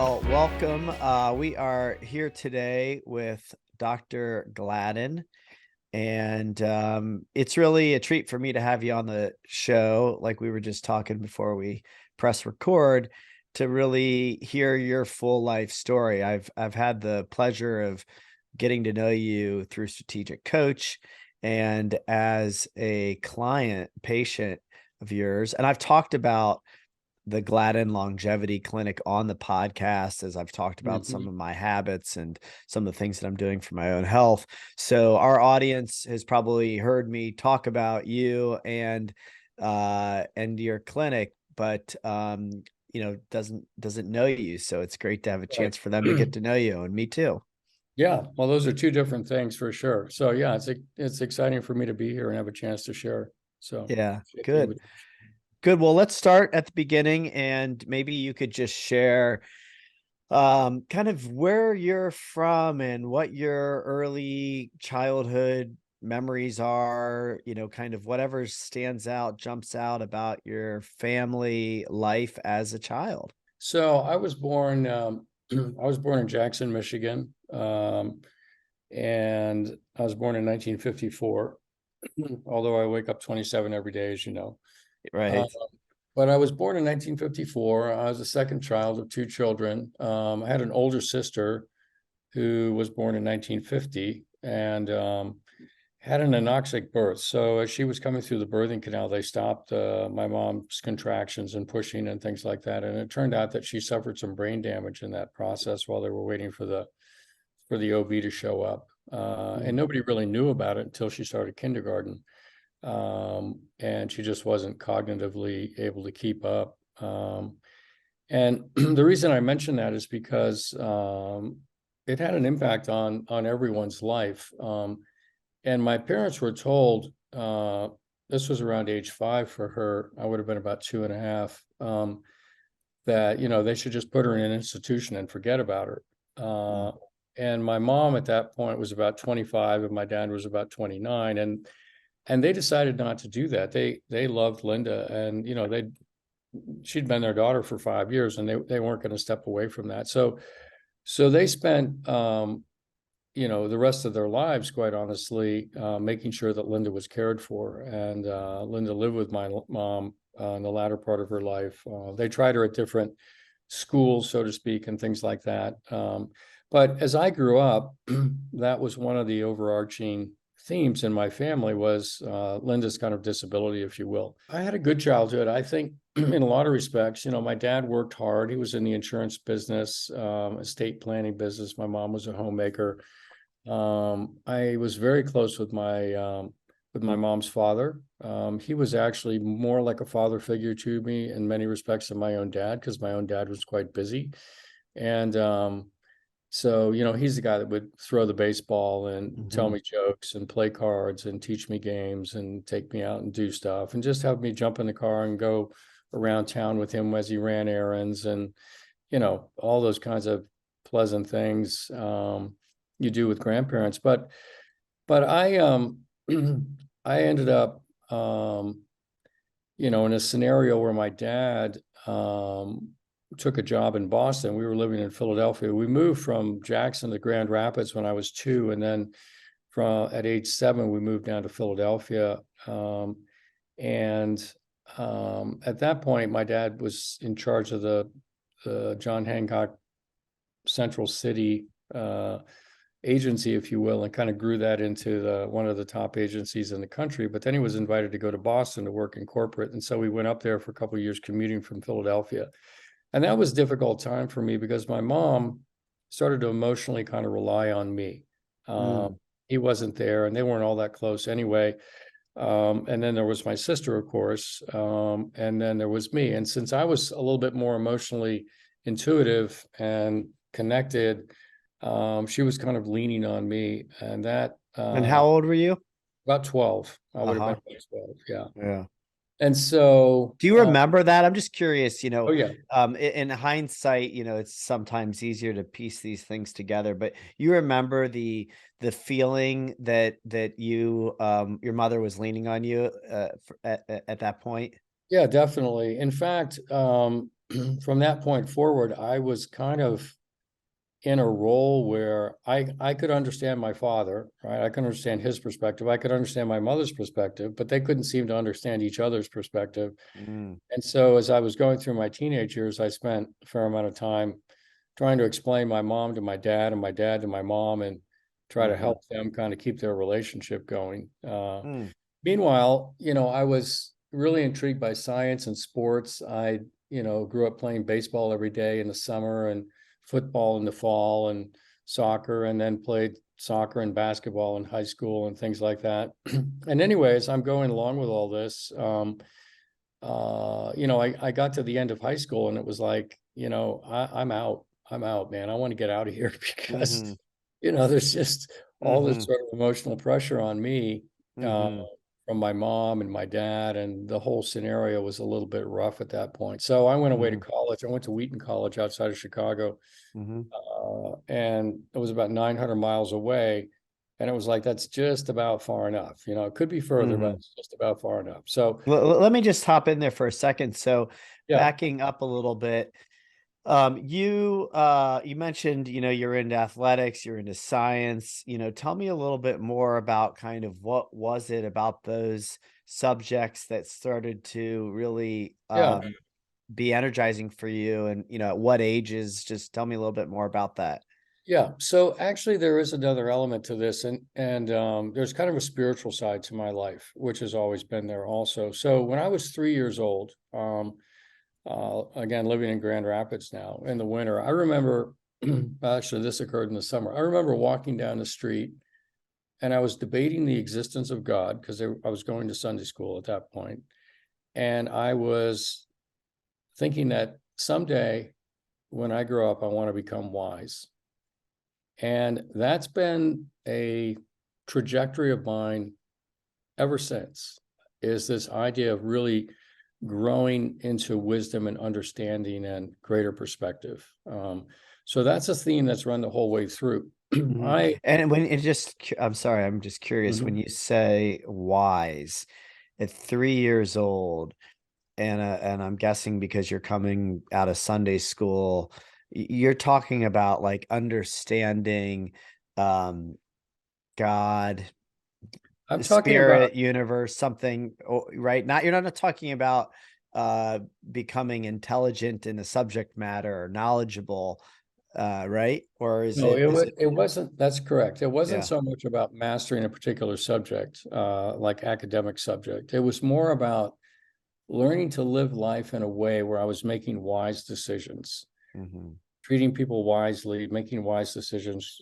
Well, welcome. We are here today with Dr. Gladden, and it's really a treat for me to have you on the show. Like we were just talking before we press record, to really hear your full life story. I've had the pleasure of getting to know you through Strategic Coach and as a patient of yours, and I've talked about the Gladden Longevity Clinic on the podcast, as I've talked about some of my habits and some of the things that I'm doing for my own health. So our audience has probably heard me talk about you and your clinic, but doesn't know you. So it's great to have a chance for them to get to know you, and me too. Yeah, well, those are two different things for sure. So yeah, it's exciting for me to be here and have a chance to share. So Yeah, good. Good. Well, let's start at the beginning, and maybe you could just share kind of where you're from and what your early childhood memories are, kind of whatever stands out, jumps out about your family life as a child. So I was born in Jackson, Michigan, and I was born in 1954. Although I wake up 27 every day, as you know. Right. But I was born in 1954. I was the second child of two children. I had an older sister who was born in 1950 and had an anoxic birth. So as she was coming through the birthing canal, they stopped my mom's contractions and pushing and things like that. And it turned out that she suffered some brain damage in that process while they were waiting for the OB to show up. And nobody really knew about it until she started kindergarten. And she just wasn't cognitively able to keep up. And the reason I mention that is because it had an impact on everyone's life. And my parents were told, this was around age 5 for her, I would have been about 2.5, that, they should just put her in an institution and forget about her. And my mom at that point was about 25 and my dad was about 29. And they decided not to do that. They loved Linda, and she'd been their daughter for 5 years, and they weren't going to step away from that. So they spent the rest of their lives, quite honestly, making sure that Linda was cared for. And Linda lived with my mom in the latter part of her life. They tried her at different schools, so to speak, and things like that. But as I grew up, that was one of the overarching themes in my family was Linda's kind of disability, if you will. I had a good childhood. I think in a lot of respects, my dad worked hard. He was in the insurance business, estate planning business. My mom was a homemaker. I was very close with my mom's father. He was actually more like a father figure to me in many respects than my own dad, because my own dad was quite busy. And so, he's the guy that would throw the baseball and tell me jokes and play cards and teach me games and take me out and do stuff and just have me jump in the car and go around town with him as he ran errands and, all those kinds of pleasant things you do with grandparents. But I I ended up in a scenario where my dad took a job in Boston. We were living in Philadelphia. We moved from Jackson to Grand Rapids when I was 2, and then at age 7 we moved down to Philadelphia. And at that point, my dad was in charge of the John Hancock Central City agency, if you will, and kind of grew that into one of the top agencies in the country. But then he was invited to go to Boston to work in corporate, and so we went up there for a couple of years commuting from Philadelphia. And that was a difficult time for me because my mom started to emotionally kind of rely on me. He wasn't there, and they weren't all that close anyway. And then there was my sister, of course, and then there was me. And since I was a little bit more emotionally intuitive and connected, she was kind of leaning on me. And that. And how old were you? About 12. I would have been about 12. Yeah. Yeah. And so, do you remember that? I'm just curious, oh yeah. In hindsight, it's sometimes easier to piece these things together, but you remember the feeling that you, your mother was leaning on you at that point? Yeah, definitely. In fact, from that point forward, I was kind of in a role where I could understand my father, right? I could understand his perspective. I could understand my mother's perspective, but they couldn't seem to understand each other's perspective. Mm, And so as I was going through my teenage years, I spent a fair amount of time trying to explain my mom to my dad and my dad to my mom and try to mhm, help them kind of keep their relationship going. mm, Meanwhile, I was really intrigued by science and sports. I, grew up playing baseball every day in the summer and football in the fall and soccer, and then played soccer and basketball in high school and things like that. And anyways, I'm going along with all this. I got to the end of high school and it was like, I'm out. I'm out, man. I want to get out of here because, mhm, there's just all this mhm, sort of emotional pressure on me. Uh, mhm, from my mom and my dad, and the whole scenario was a little bit rough at that point. So I went away to mhm, college. I went to Wheaton College outside of Chicago, mhm, and it was about 900 miles away. And it was like, that's just about far enough. It could be further, but mhm. it's just about far enough. So, Let me just hop in there for a second. So yeah, backing up a little bit, you mentioned, you're into athletics, you're into science, tell me a little bit more about kind of what was it about those subjects that started to really yeah, be energizing for you, and at what ages? Just tell me a little bit more about that. yeah. So actually, there is another element to this, and there's kind of a spiritual side to my life, which has always been there also. So when I was 3 years old, again, living in Grand Rapids now in the winter, I remember, actually, this occurred in the summer. I remember walking down the street and I was debating the existence of God because I was going to Sunday school at that point. And I was thinking that someday when I grow up, I want to become wise. And that's been a trajectory of mine ever since, is this idea of really growing into wisdom and understanding and greater perspective. So that's a theme that's run the whole way through. Mhm. I And when it just, I'm sorry, I'm just curious, when Mhm. you say wise at 3 years old, and I'm guessing because you're coming out of Sunday school, you're talking about like understanding um God, I'm talking about spirit, universe, something, right? Not, you're not talking about uh becoming intelligent in a subject matter or knowledgeable, right? Or is no, it, is it? it wasn't, that's correct. It wasn't Yeah. so much about mastering a particular subject, like academic subject. It was more about learning to live life in a way where I was making wise decisions, Hmm. treating people wisely, making wise decisions,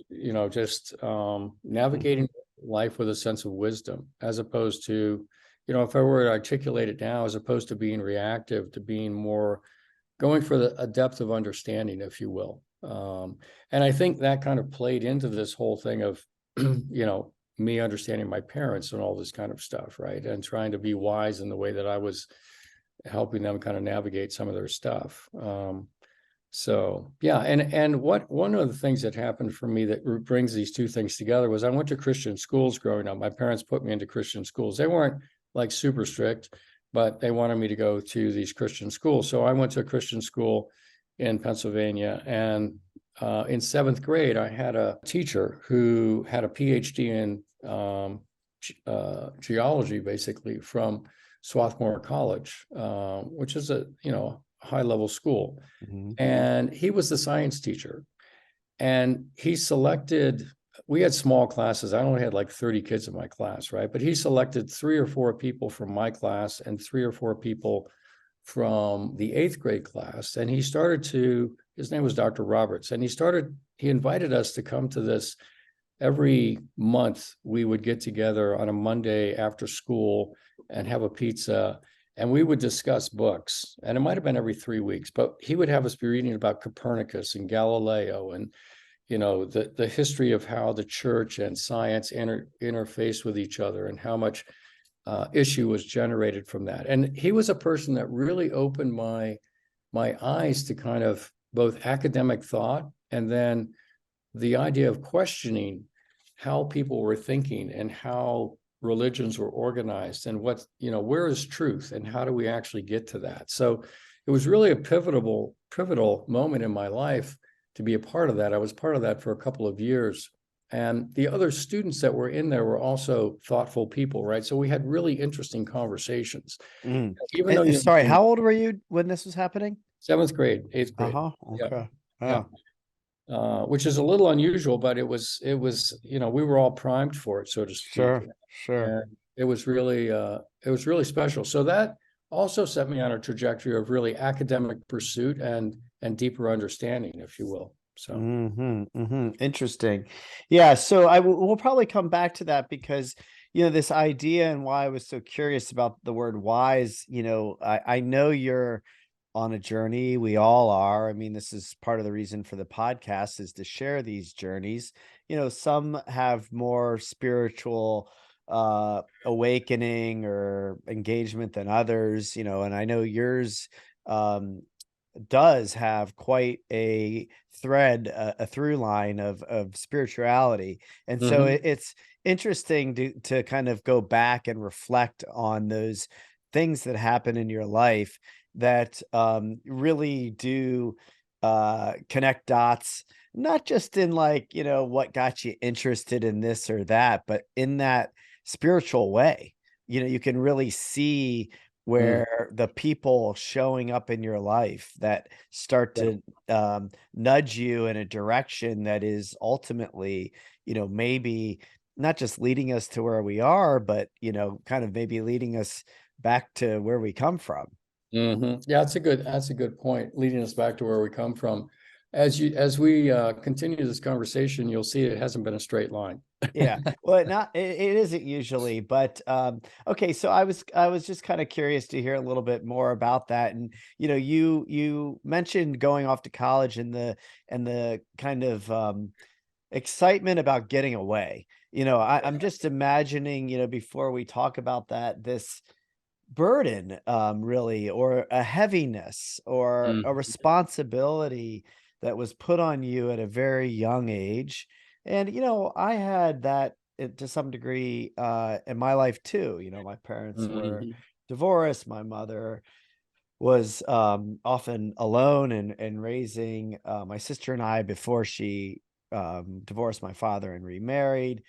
just Hmm. navigating life with a sense of wisdom, as opposed to, if I were to articulate it now, as opposed to being reactive, to being more going for a depth of understanding, if you will. And I think that kind of played into this whole thing of, me understanding my parents and all this kind of stuff, right? And trying to be wise in the way that I was helping them kind of navigate some of their stuff. So yeah, and what one of the things that happened for me that brings these two things together was I went to Christian schools growing up. My parents put me into Christian schools. They weren't like super strict, but they wanted me to go to these Christian schools. So I went to a Christian school in Pennsylvania, and in seventh grade, I had a teacher who had a PhD in geology, basically from Swarthmore College, which is a high level school, Hmm. and he was the science teacher. And he selected, we had small classes. I only had like 30 kids in my class, right? But he selected 3 or 4 people from my class and 3 or 4 people from the eighth grade class. And he started to, his name was Dr. Roberts, and he invited us to come to this every month. We would get together on a Monday after school and have a pizza, and we would discuss books. And it might have been every 3 weeks, but he would have us be reading about Copernicus and Galileo, and the history of how the church and science interface with each other, and how much issue was generated from that. And he was a person that really opened my eyes to kind of both academic thought, and then the idea of questioning how people were thinking and how religions were organized, and where is truth and how do we actually get to that. So it was really a pivotal moment in my life to be a part of that. I was part of that for a couple of years. And the other students that were in there were also thoughtful people, right? So we had really interesting conversations. Mm. Even though you're Sorry, in how old were you when this was happening? seventh grade, eighth grade. Uh-huh. Yeah. Okay. Yeah. Yeah. Which is a little unusual, but it was, we were all primed for it, so to speak. Sure. Sure. And it was really special. So that also set me on a trajectory of really academic pursuit and deeper understanding, if you will. So Interesting. Yeah, so we'll probably come back to that because this idea and why I was so curious about the word wise, I know you're on a journey. We all are. I mean, this is part of the reason for the podcast is to share these journeys. Some have more spiritual awakening or engagement than others, and I know yours um does have quite a thread, a through line of spirituality. And so mhm, it's interesting to kind of go back and reflect on those things that happen in your life that really do connect dots, not just in like, what got you interested in this or that, but in that spiritual way. You can really see mm, where the people showing up in your life that start yeah, to nudge you in a direction that is ultimately, maybe not just leading us to where we are, but, kind of maybe leading us back to where we come from. yeah, that's a good point, leading us back to where we come from. As we continue this conversation, you'll see it hasn't been a straight line. Yeah. Well, it isn't usually, but okay, so I was just kind of curious to hear a little bit more about that. And you mentioned going off to college and the kind of excitement about getting away. I'm just imagining, before we talk about that, this burden, really, or a heaviness or a Mhm, responsibility that was put on you at a very young age. And, I had that to some degree in my life too. My parents were mhm, divorced. My mother was often alone and raising my sister and I before she divorced my father and remarried.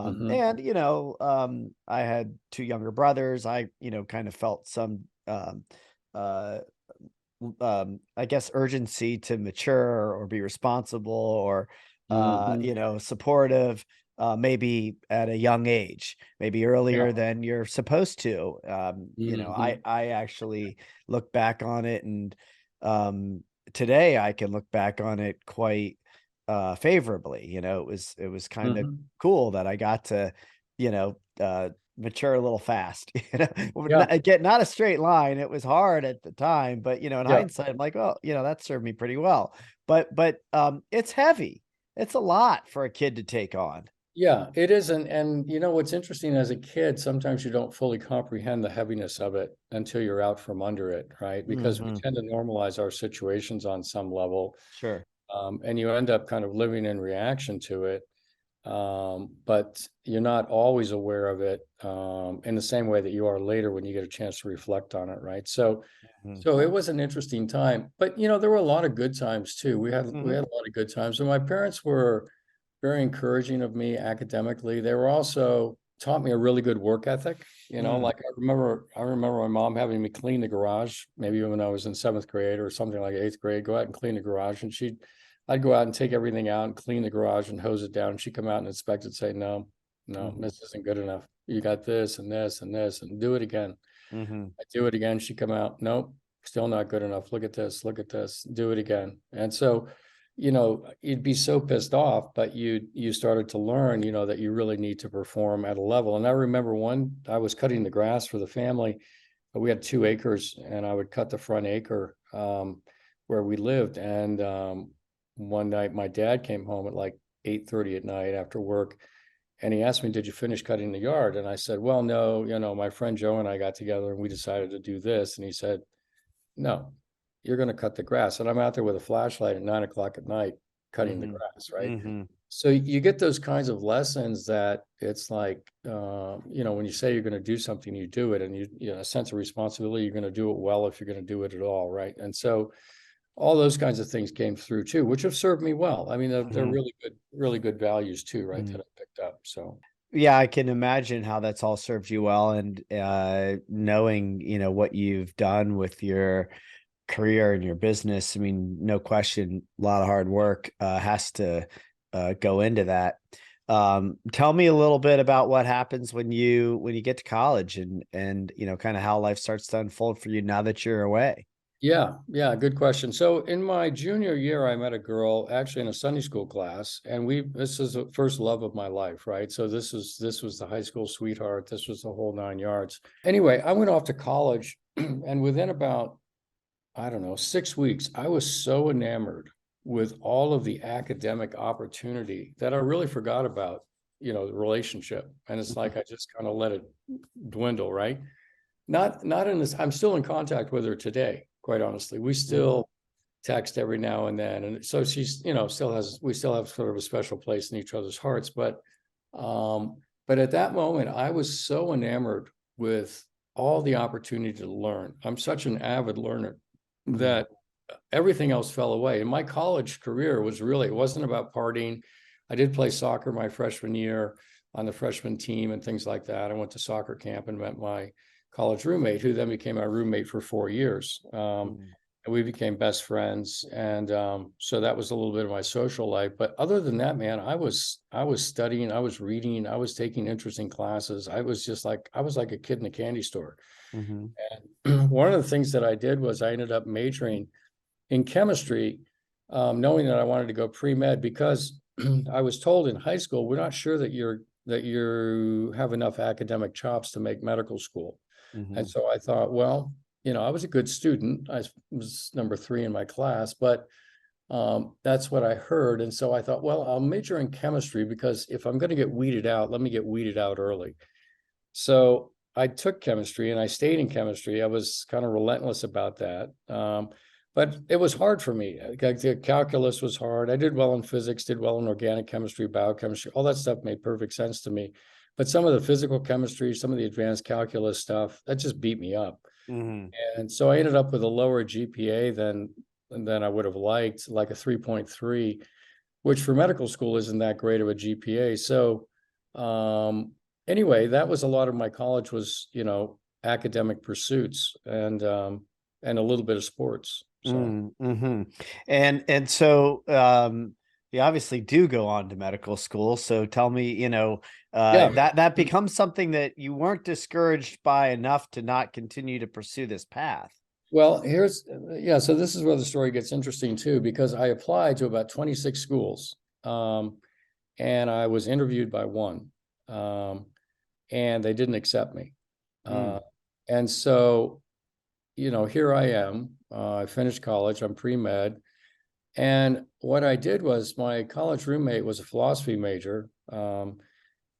mhm, And I had two younger brothers. I kind of felt some uh, I guess urgency to mature or be responsible or mhm, supportive, maybe at a young age, maybe yeah, earlier than you're supposed to. I mhm, I actually look back on it, and today I can look back on it quite favorably. It was kind of mhm, cool that I got to you know mature a little fast. Well, yeah, not a straight line. It was hard at the time, but in yeah. hindsight, I'm like, oh, that served me pretty well. But it's heavy. It's a lot for a kid to take on. Yeah, it is. And what's interesting as a kid, sometimes you don't fully comprehend the heaviness of it until you're out from under it, right? Because we Hmm. tend to normalize our situations on some level, Sure. and you end up kind of living in reaction to it. But you're not always aware of it in the same way that you are later when you get a chance to reflect on it, right? Hmm. So it was an interesting time, but there were a lot of good times too. We Hmm. had a lot of good times, and my parents were very encouraging of me academically. They were also taught me a really good work ethic. Mm. Like I remember my mom having me clean the garage, maybe when I was in seventh grade or something like eighth grade, go out and clean the garage. And I'd go out and take everything out and clean the garage and hose it down. And she'd come out and inspect it, say, no, no, Hmm. this isn't good enough. You got this and this and this, and do it again. Hmm. I do it again. She'd come out, nope, still not good enough. Look at this, do it again. And so, you'd be so pissed off, but you started to learn, that you really need to perform at a level. And I remember I was cutting the grass for the family. We had 2 acres, and I would cut the front acre where we lived. And one night, my dad came home at like 8:30 at night after work, and he asked me, "Did you finish cutting the yard?" And I said, "Well, no. My friend Joe and I got together, and we decided to do this." And he said, "No, you're going to cut the grass." And I'm out there with a flashlight at 9 o'clock at night cutting the Hmm. grass, right? Hmm. So you get those kinds of lessons that it's like, when you say you're going to do something, you do it, and a sense of responsibility, you're going to do it well if you're going to do it at all, right? And so all those kinds of things came through too, which have served me well. I mean, they're Mhm. really good values too, right? That Mm. I picked up. So Yeah, I can imagine how that's all served you well, and knowing, what you've done with your career and your business. I mean, no question, a lot of hard work has to go into that. Tell me a little bit about what happens when you get to college, and kind of how life starts to unfold for you now that you're away. yeah, good question. So in my junior year, I met a girl actually in a Sunday school class, and this is the first love of my life, right? So this was the high school sweetheart. This was the whole 9 yards. Anyway, I went off to college, and within about, I don't know, 6 weeks, I was so enamored with all of the academic opportunity that I really forgot about, the relationship. And it's like I just kind of let it dwindle, right? Not in this, I'm still in contact with her today, quite honestly. We Mhm. still text every now and then. And so she's, we still have sort of a special place in each other's hearts. Um, but at that moment, I was so enamored with all the opportunity to learn. I'm such an avid learner Mhm. that everything else fell away. And my college career it wasn't about partying. I did play soccer my freshman year on the freshman team and things like that. I went to soccer camp and met my college roommate, who then became my roommate for 4 years. Mhm. And we became best friends. And so that was a little bit of my social life. But other than that, man, I was studying, I was reading, I was taking interesting classes. I was like a kid in a candy store. Mhm. And one of the things that I did was I ended up majoring in chemistry, knowing that I wanted to go pre-med because I was told in high school, we're not sure that you have enough academic chops to make medical school. And Mhm. so I thought, well, I was a good student. I was number 3 in my class, but that's what I heard. And so I thought, well, I'll major in chemistry because if I'm going to get weeded out, let me get weeded out early. So I took chemistry and I stayed in chemistry. I was kind of relentless about that. But it was hard for me. The calculus was hard. I did well in physics, did well in organic chemistry, biochemistry, all that stuff made perfect sense to me. But some of the physical chemistry, some of the advanced calculus stuff, that just beat me up. Mhm. And so I ended up with a lower GPA than I would have liked, like a 3.3, which for medical school isn't that great of a GPA. So um, anyway, that was a lot of my college was, academic pursuits and a little bit of sports. So Mm-hmm. And so you obviously do go on to medical school. So tell me, yeah, that becomes something that you weren't discouraged by enough to not continue to pursue this path. well, so this is where the story gets interesting too, because I applied to about 26 schools, and I was interviewed by one, um, and they didn't accept me. Mm, Uh, and so, here I am. I finished college. I'm pre-med. And what I did was my college roommate was a philosophy major,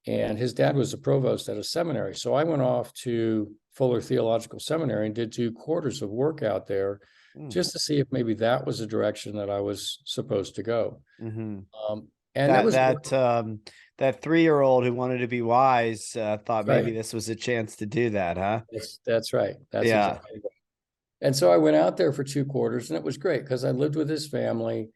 and his dad was a provost at a seminary. So I went off to Fuller Theological Seminary and did 2 quarters of work out there mm, just to see if maybe that was a direction that I was supposed to go. mm-hmm. And that That was that um that 3-year-old who wanted to be wise thought maybe right. this was a chance to do that, huh? That's right. That's Yeah. exactly right. And so I went out there for 2 quarters, and it was great because I lived with his family.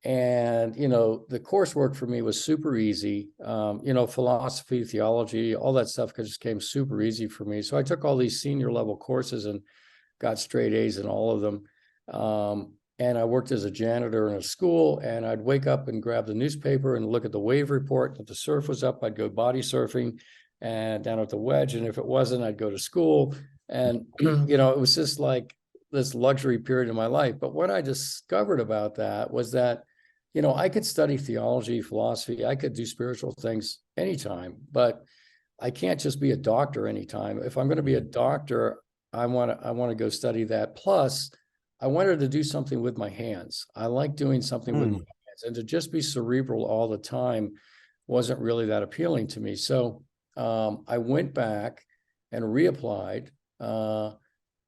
And, the coursework for me was super easy. Philosophy, theology, all that stuff just came super easy for me. So I took all these senior level courses and got straight A's in all of them. And I worked as a janitor in a school, and I'd wake up and grab the newspaper and look at the wave report. If the surf was up, I'd go body surfing and down at the wedge. And if it wasn't, I'd go to school. And, it was just like this luxury period in my life. But what I discovered about that was that, I could study theology, philosophy, I could do spiritual things anytime, but I can't just be a doctor anytime. If I'm going to be a doctor, I want to go study that. Plus, I wanted to do something with my hands. I like doing something with my Mm, hands, and to just be cerebral all the time wasn't really that appealing to me. So I went back and reapplied,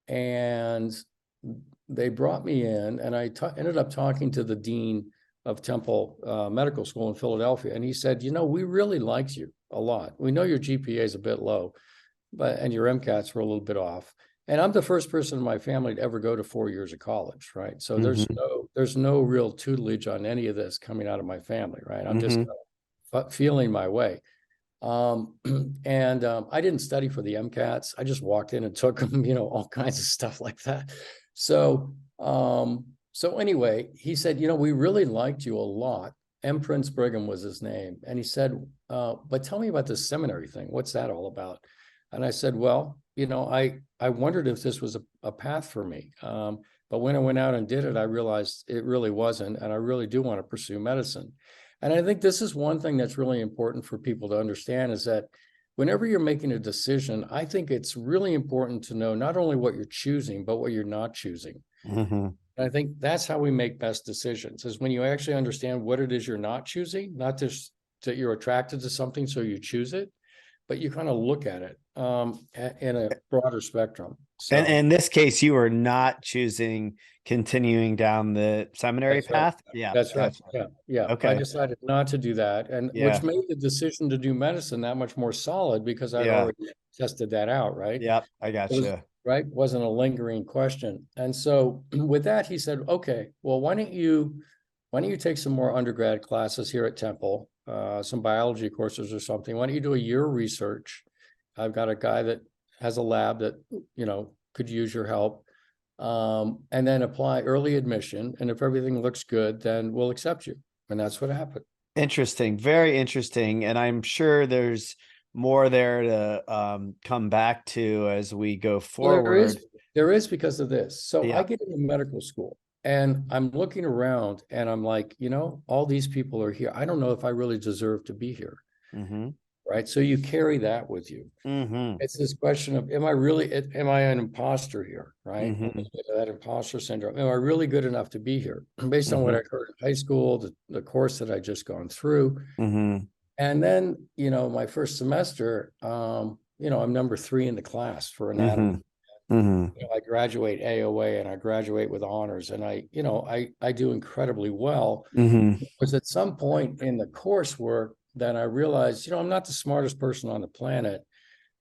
and they brought me in, and ended up talking to the dean of Temple Medical School in Philadelphia. And he said, you know, we really liked you a lot. We know your GPA is a bit low, and your MCATs were a little bit off. And I'm the first person in my family to ever go to 4 years of college, right? So there's no real tutelage on any of this coming out of my family, right? I'm just feeling my way. I didn't study for the MCATs. I just walked in and took them, you know, all kinds of stuff like that. So anyway, he said, you know, we really liked you a lot. M. Prince Brigham was his name. And he said, but tell me about this seminary thing. What's that all about? And I said, well, you know, I wondered if this was a path for me. But when I went out and did it, I realized it really wasn't. And I really do want to pursue medicine. And I think this is one thing that's really important for people to understand, is that whenever you're making a decision, I think it's really important to know not only what you're choosing, but what you're not choosing. And I think that's how we make best decisions, is when you actually understand what it is you're not choosing, not just that you're attracted to something, so you choose it, but you kind of look at it in a broader spectrum. So And in this case, you were not choosing continuing down the seminary that's right. path. Yeah, That's right. gotcha. Yeah. I Okay. decided not to do that, and which Yeah. made the decision to do medicine that much more solid, because I'd Yeah. already tested that out, right? Yep. I It was gotcha. right, wasn't a lingering question. And so with that, he said, okay, well, why don't you take some more undergrad classes here at Temple, some biology courses or something? Why don't you do a year of research? I've got a guy that has a lab that, you know, could use your help. And then apply early admission. And if everything looks good, then we'll accept you. And that's what happened. Interesting. Very interesting. And I'm sure there's more there to come back to as we go Well, forward. there is because of this. So I Yeah. get into medical school and I'm looking around and I'm like, you know, all these people are here. I don't know if I really deserve to be here. Right. So you carry that with you. It's this question of, am I an imposter here? Right. A little bit of that imposter syndrome. Am I really good enough to be here? Based on what I heard in high school, the course that I just gone through. And then, you know, my first semester, you know, I'm number 3 in the class for anatomy. You know, I graduate AOA and I graduate with honors, and you know, I do incredibly well. Because at some point in the coursework, then I realized, you know, I'm not the smartest person on the planet,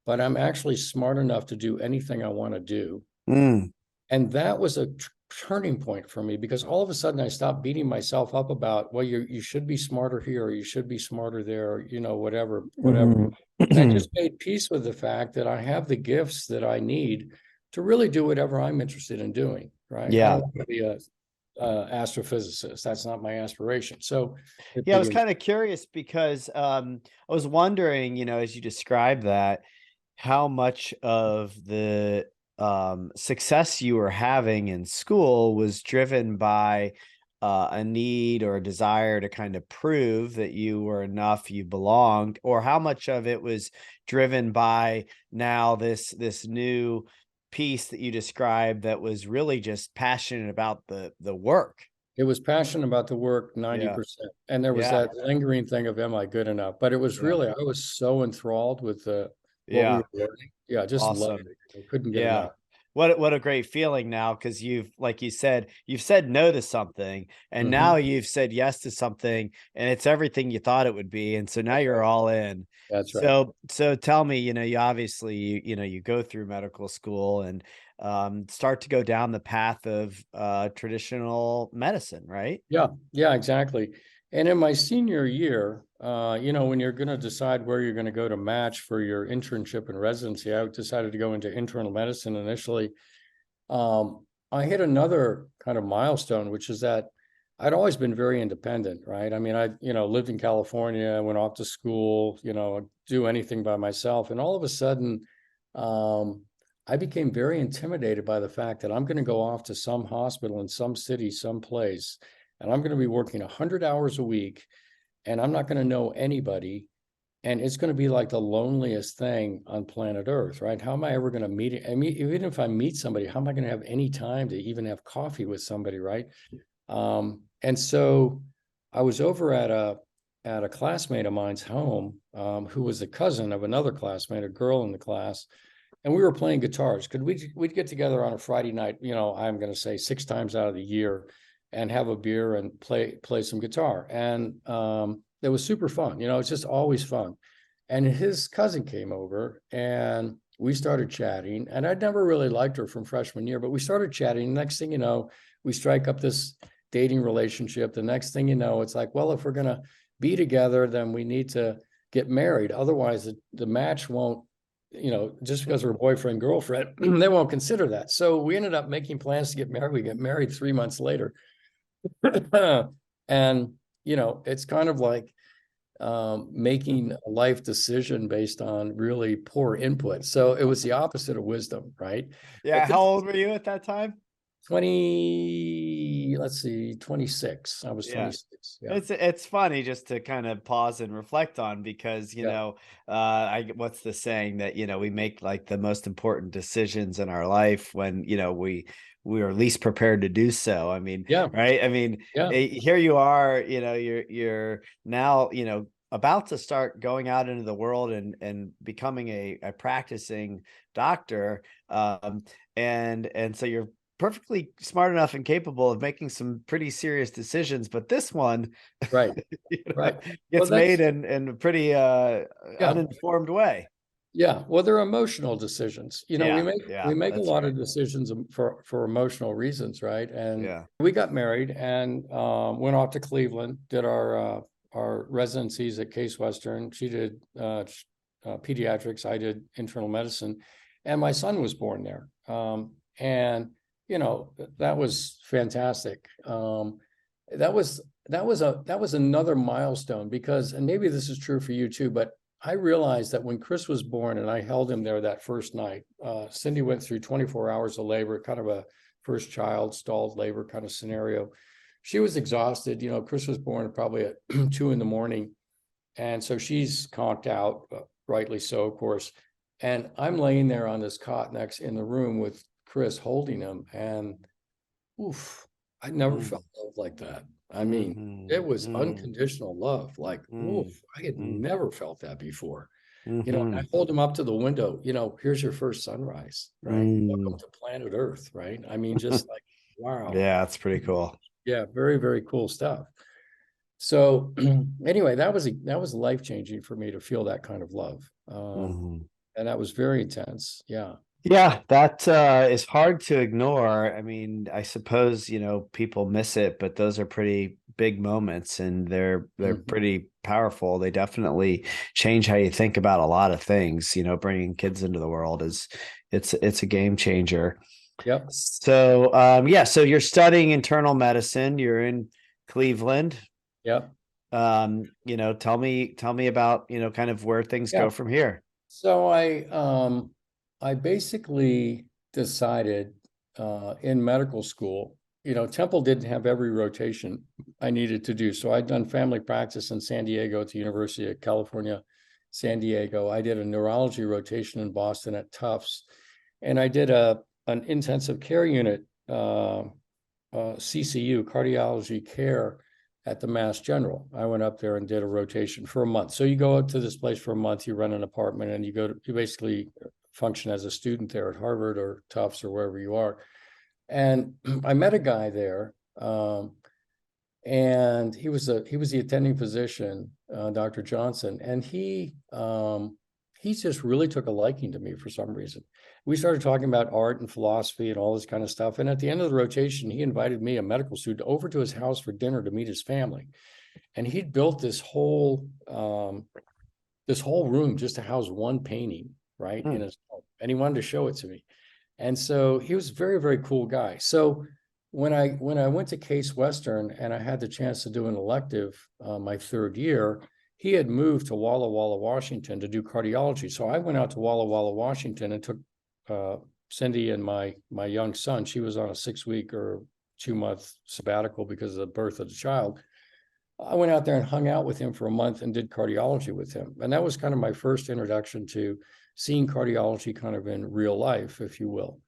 but I'm actually smart enough to do anything I want to do. And that was a turning point for me, because all of a sudden I stopped beating myself up about, well, you should be smarter here, or you should be smarter there, or, you know, whatever. And I just made peace with the fact that I have the gifts that I need to really do whatever I'm interested in doing. Right. I Yeah. don't want to be a astrophysicist. That's not my aspiration. So Yeah, I was kind of curious because I was wondering, you know, as you described that, how much of the success you were having in school was driven by a need or a desire to kind of prove that you were enough, you belonged, or how much of it was driven by now this new piece that you described that was really just passionate about the work. It was passion about the work, Yeah. 90%. And there was Yeah. that lingering thing of, am I good enough? But it was Yeah. really, I was so enthralled with what we Yeah. were learning. Yeah, I just loved Awesome. it. I couldn't get Yeah. enough. What a great feeling now, because you've, like you said, you've said no to something and now you've said yes to something and it's everything you thought it would be. And so now That's you're right. all in. That's right. So tell me, you know, you obviously you know, you go through medical school and start to go down the path of traditional medicine, right? Yeah, exactly. And in my senior year, you know, when you're going to decide where you're going to go to match for your internship and residency, I decided to go into internal medicine initially. I hit another kind of milestone, which is that I'd always been very independent, right? I mean, I, you know, lived in California, went off to school, you know, do anything by myself. And all of a sudden, I became very intimidated by the fact that I'm going to go off to some hospital in some city, some place, and I'm going to be working 100 hours a week, and I'm not going to know anybody. And it's going to be like the loneliest thing on planet Earth, right? How am I ever going to meet? I mean, even if I meet somebody, how am I going to have any time to even have coffee with somebody, right? And so I was over at a classmate of mine's home, who was the cousin of another classmate, a girl in the class, and we were playing guitars. We'd get together on a Friday night, you know, I'm going to say 6 times out of the year, and have a beer and play some guitar. And it was super fun. It's just always fun. And his cousin came over and we started chatting. And I'd never really liked her from freshman year, but we started chatting. Next thing you know, we strike up this dating relationship. The next thing you know, it's like, well, if we're going to be together, then we need to get married. Otherwise, the match won't, just because we're boyfriend, girlfriend, they won't consider that. So we ended up making plans to get married. We get married 3 months later. And, it's kind of like making a life decision based on really poor input. So it was the opposite of wisdom, right? Yeah. But How this old were you at that time? 26. I was Yeah. 26. Yeah. It's funny just to kind of pause and reflect on, because Yeah. what's the saying that we make like the most important decisions in our life when we are least prepared to do so. I mean, Yeah. right? I mean, Yeah. here you are, you're now about to start going out into the world and becoming a practicing doctor, and so you're perfectly smart enough and capable of making some pretty serious decisions, but this one Right. Right. Well, gets made that's, in a pretty yeah. uninformed way. Yeah. Well, they're emotional decisions. We Yeah, make a that's lot right. of decisions for emotional reasons, right? And Yeah. we got married and went off to Cleveland, did our residencies at Case Western. She did pediatrics, I did internal medicine, and my son was born there. And that was fantastic. That was another milestone because, and maybe this is true for you too, but I realized that when Chris was born and I held him there that first night, Cindy went through 24 hours of labor, kind of a first child stalled labor kind of scenario. She was exhausted. Chris was born probably at 2 a.m. And so she's conked out, rightly so, of course. And I'm laying there on this cot next in the room with Chris holding him. And oof, I never Mm, felt love like that. I mean, mhm, it was mm, unconditional love. Like, oof, mm, I had mm, never felt that before. I mhm, hold him up to the window, here's your first sunrise, right? Welcome mm. to planet Earth, right? I mean, just like, wow. Yeah, it's pretty cool. Yeah, very, very cool stuff. So anyway, that was life changing for me to feel that kind of love. Mhm. And that was very intense. Yeah. Yeah, that is hard to ignore. I mean, I suppose, people miss it, but those are pretty big moments and they're Mhm. pretty powerful. They definitely change how you think about a lot of things. Bringing kids into the world it's a game changer. Yep. So, yeah, so you're studying internal medicine, you're in Cleveland. Yep. Tell me about, kind of where things Yeah. go from here. So I basically decided in medical school, Temple didn't have every rotation I needed to do. So I'd done family practice in San Diego at the University of California, San Diego. I did a neurology rotation in Boston at Tufts, and I did an intensive care unit, CCU, cardiology care at the Mass General. I went up there and did a rotation for a month. So you go up to this place for a month, you rent an apartment, and you basically function as a student there at Harvard or Tufts or wherever you are. And I met a guy there, and he was the attending physician, Dr. Johnson, and he just really took a liking to me for some reason. We started talking about art and philosophy and all this kind of stuff. And at the end of the rotation, he invited me, a medical student, over to his house for dinner to meet his family. And he'd built this whole room just to house one painting, right, in Hmm. his home. And he wanted to show it to me. And so he was a very, very cool guy. So when I went to Case Western and I had the chance to do an elective my third year, he had moved to Walla Walla, Washington to do cardiology. So I went out to Walla Walla, Washington and took Cindy and my young son. She was on a 6-week or 2-month sabbatical because of the birth of the child. I went out there and hung out with him for a month and did cardiology with him. And that was kind of my first introduction to seeing cardiology kind of in real life, if you will.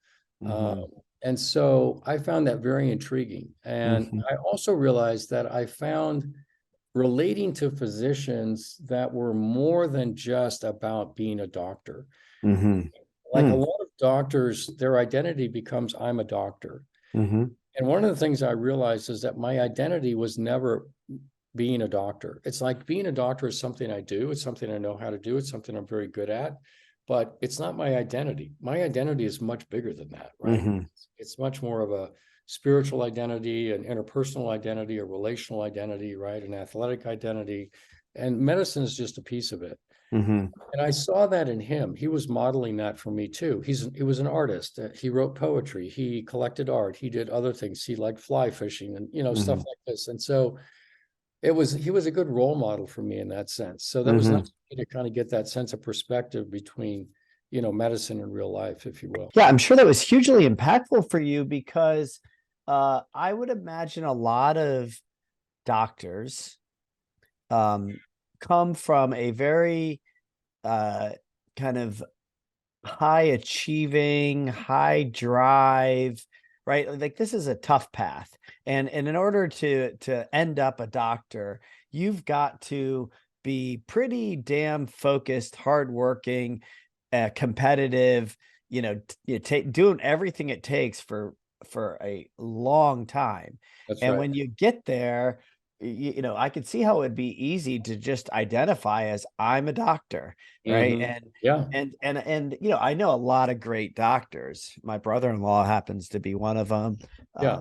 Mm-hmm. And so I found that very intriguing. And Mm-hmm. I also realized that I found relating to physicians that were more than just about being a doctor. Mm-hmm. Like a lot of doctors, their identity becomes I'm a doctor. Mm-hmm. And one of the things I realized is that my identity was never being a doctor. It's like being a doctor is something I do. It's something I know how to do. It's something I'm very good at, but it's not my identity. My identity is much bigger than that, right? Mm-hmm. It's much more of a spiritual identity, an interpersonal identity, a relational identity, right? An athletic identity. And medicine is just a piece of it. Mm-hmm. And I saw that in him. He was modeling that for me too. He was an artist. He wrote poetry. He collected art. He did other things. He liked fly fishing and, stuff Mm-hmm. like this. And so he was a good role model for me in that sense. So that was Mm-hmm. nice to kind of get that sense of perspective between, medicine and real life, if you will. Yeah, I'm sure that was hugely impactful for you because I would imagine a lot of doctors um, come from a very kind of high achieving, high drive, right? Like this is a tough path. And in order to end up a doctor, you've got to be pretty damn focused, hardworking, competitive, doing everything it takes for a long time. That's And right. when you get there, I could see how it'd be easy to just identify as I'm a doctor, right? Hmm. Yeah. I know a lot of great doctors. My brother-in-law happens to be one of them. Yeah.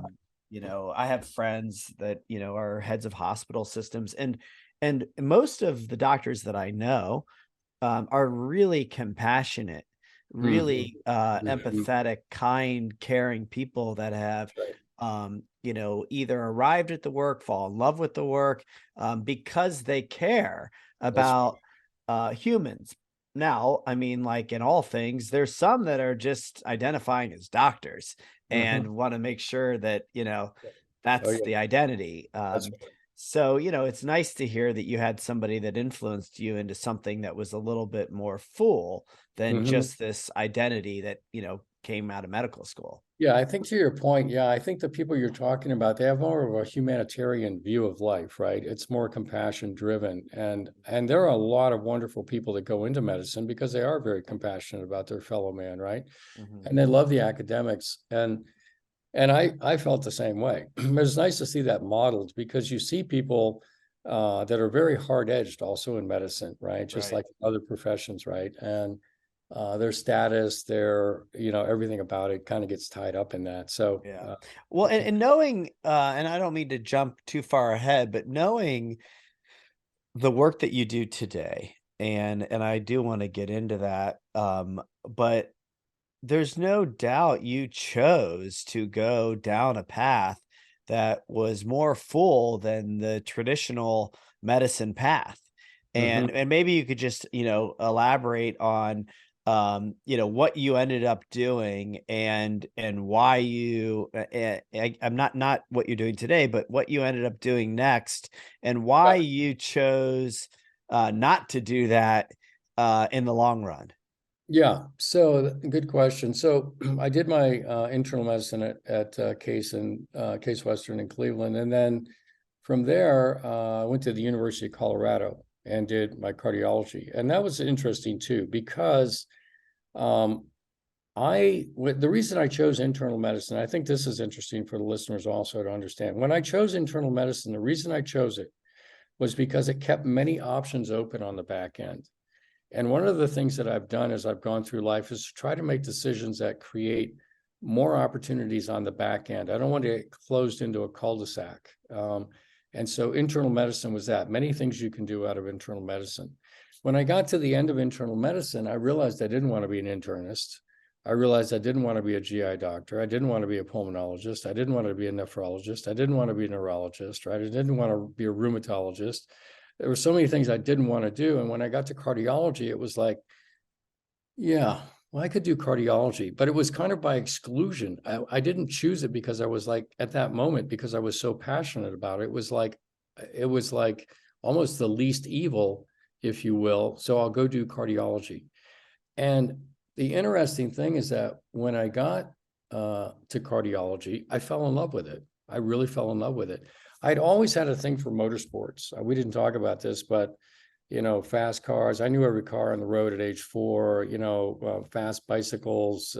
I have friends that, are heads of hospital systems, and most of the doctors that I know are really compassionate, Hmm. really empathetic, kind, caring people that have That's right. either arrived at the work, fall in love with the work, because they care That's about humans. Now, I mean, like in all things, there's some that are just identifying as doctors right. Hmm. and want to make sure that, Oh, that's yeah. the identity. That's So, it's nice to hear that you had somebody that influenced you into something that was a little bit more full than right. just this identity that, came out of medical school. Yeah, I think to your point, yeah, I think the people you're talking about, they have more of a humanitarian view of life, right? It's more compassion driven. And there are a lot of wonderful people that go into medicine because they are very compassionate about their fellow man, right? Mhm. And they love the academics. And I felt the same way. It's nice to see that modeled because you see people that are very hard edged also in medicine, right? Just Right. like other professions, right? And their status, their, everything about it kind of gets tied up in that. So, Yeah. Well, and knowing, and I don't mean to jump too far ahead, but knowing the work that you do today, and I do want to get into that, but there's no doubt you chose to go down a path that was more full than the traditional medicine path. mhm. And maybe you could just, elaborate on what you ended up doing and why I'm not what you're doing today, but what you ended up doing next and why you chose not to do that in the long run. Yeah, so good question. So I did my internal medicine at Case Western in Cleveland, and then from there I went to the University of Colorado and did my cardiology, and that was interesting too because um, the reason I chose internal medicine, I think this is interesting for the listeners also to understand. When I chose internal medicine, the reason I chose it was because it kept many options open on the back end. And one of the things that I've done as I've gone through life is to try to make decisions that create more opportunities on the back end. I don't want to get closed into a cul-de-sac. And so internal medicine was that. Many things you can do out of internal medicine. When I got to the end of internal medicine, I realized I didn't want to be an internist. I realized I didn't want to be a GI doctor. I didn't want to be a pulmonologist. I didn't want to be a nephrologist. I didn't want to be a neurologist, right? I didn't want to be a rheumatologist. There were so many things I didn't want to do. And when I got to cardiology, it was like, yeah, well, I could do cardiology, but it was kind of by exclusion. I didn't choose it because I was like, at that moment, because I was so passionate about it, it was like almost the least evil, if you will. So I'll go do cardiology. And the interesting thing is that when I got to cardiology, I fell in love with it. I really fell in love with it. I'd always had a thing for motorsports. We didn't talk about this, but fast cars. I knew every car on the road at age 4. Fast bicycles.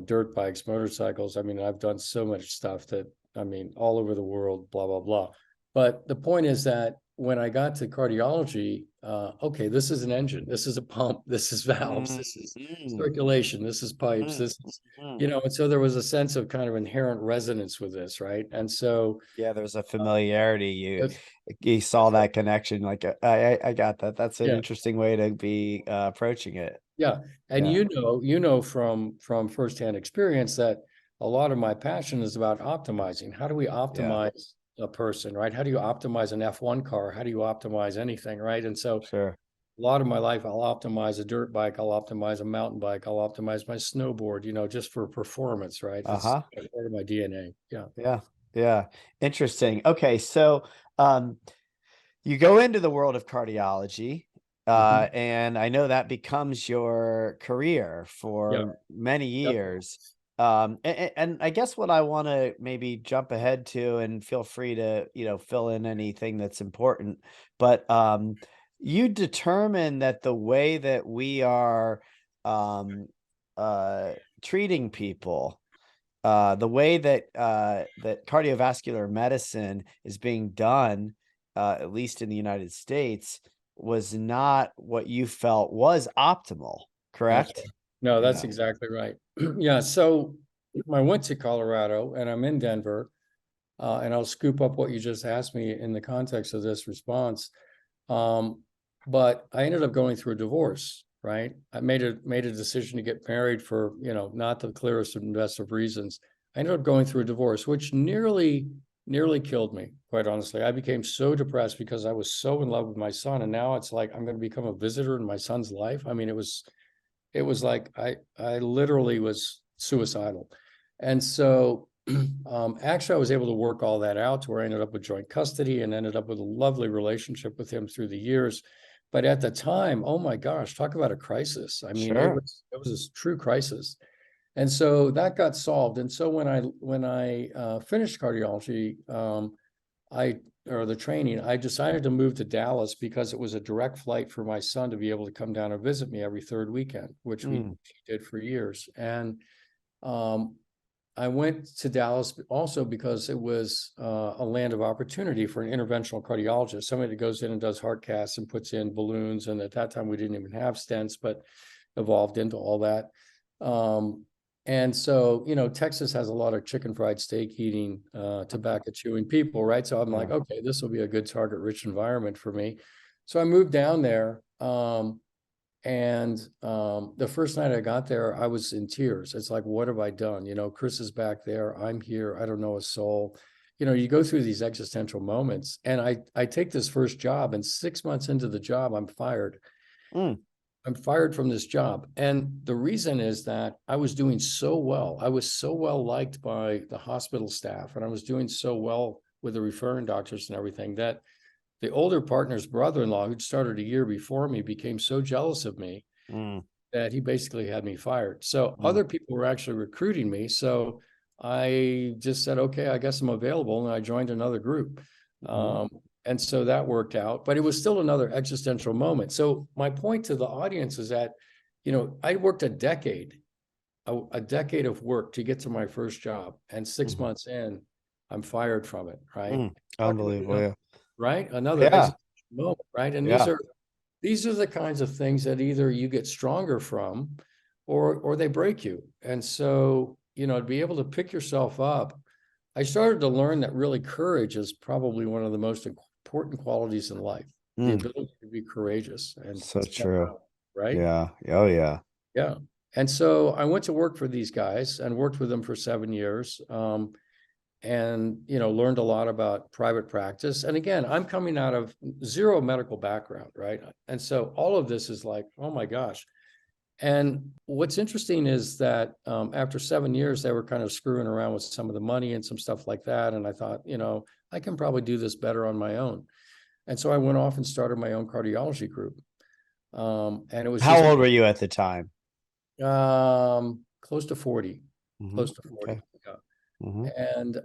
dirt bikes, motorcycles. I mean, I've done so much stuff that, I mean, all over the world, blah, blah, blah. But the point is that when I got to cardiology, okay, this is an engine, this is a pump, this is valves, this is Mm, circulation, this is pipes, mm, this is, mm. and so there was a sense of kind of inherent resonance with this, right? And so Yeah, there's a familiarity. You that's, you saw that's right. that connection. Like I got that. That's an Yeah. interesting way to be approaching it. Yeah, and Yeah, from firsthand experience that a lot of my passion is about optimizing. How do we yeah, optimize a person, right? How do you optimize an F1 car? How do you optimize anything, right? And so sure. a lot of my life, I'll optimize a dirt bike, I'll optimize a mountain bike, I'll optimize my snowboard, just for performance, right? It's Uh-huh. part of my DNA. Yeah. Yeah, yeah. Interesting. Okay, so um you go into the world of cardiology, Mhm. and I know that becomes your career Yeah. for many Yep. years. And I guess what I want to maybe jump ahead to, and feel free to, fill in anything that's important, but you determine that the way that we are um, uh, treating people, the way that that cardiovascular medicine is being done, at least in the United States, was not what you felt was optimal, That's correct? right. No, that's Yeah. exactly right. Yeah. So I went to Colorado and I'm in Denver. And I'll scoop up what you just asked me in the context of this response. Um, but I ended up going through a divorce, right? I made a decision to get married for, not the clearest and best of reasons. I ended up going through a divorce, which nearly killed me, quite honestly. I became so depressed because I was so in love with my son. And now it's like I'm going to become a visitor in my son's life. I mean, it was like I literally was suicidal. And so actually I was able to work all that out to where I ended up with joint custody and ended up with a lovely relationship with him through the years. But at the time, oh my gosh, talk about a crisis. I mean, it Sure. was it was a true crisis. And so that got solved. And so when I finished cardiology, I or the training, I decided to move to Dallas because it was a direct flight for my son to be able to come down and visit me every third weekend, which we Mm, did for years. And um, I went to Dallas also because it was a land of opportunity for an interventional cardiologist, somebody that goes in and does heart casts and puts in balloons. And at that time, we didn't even have stents, but evolved into all that. Um, and so, Texas has a lot of chicken fried steak eating, tobacco chewing people, right? So I'm like, yeah. okay, this will be a good target rich environment for me. So I moved down there. And the first night I got there, I was in tears. It's like, what have I done? Chris is back there. I'm here. I don't know a soul. You go through these existential moments. And I take this first job, and 6 months into the job, I'm fired. Mm, I'm fired from this job. And the reason is that I was doing so well. I was so well liked by the hospital staff, and I was doing so well with the referring doctors and everything that the older partner's brother-in-law, who'd started a year before me, became so jealous of me mm, that he basically had me fired. So mm, other people were actually recruiting me. So I just said, okay, I guess I'm available. And I joined another group. mhm. Um, and so that worked out, but it was still another existential moment. So my point to the audience is that, I worked a decade of work to get to my first job. And six Mhm. months in, I'm fired from it. Right. Mm. Unbelievable. Yeah. Right. Another Yeah. existential moment. Right. And these Yeah. are these are the kinds of things that either you get stronger from or they break you. And so, to be able to pick yourself up, I started to learn that really courage is probably one of the most important qualities in life, the Mm. ability to be courageous and So step true. out, right? Yeah. Oh yeah. Yeah. And so I went to work for these guys and worked with them for 7 years. And learned a lot about private practice. And again, I'm coming out of zero medical background, right? And so all of this is like, oh my gosh. And what's interesting is that after 7 years, they were kind of screwing around with some of the money and some stuff like that. And I thought, I can probably do this better on my own. And so I went off and started my own cardiology group. And it was How just old me, were you at the time? close to 40, Hmm. close to 40. Okay. Yeah. Hmm. And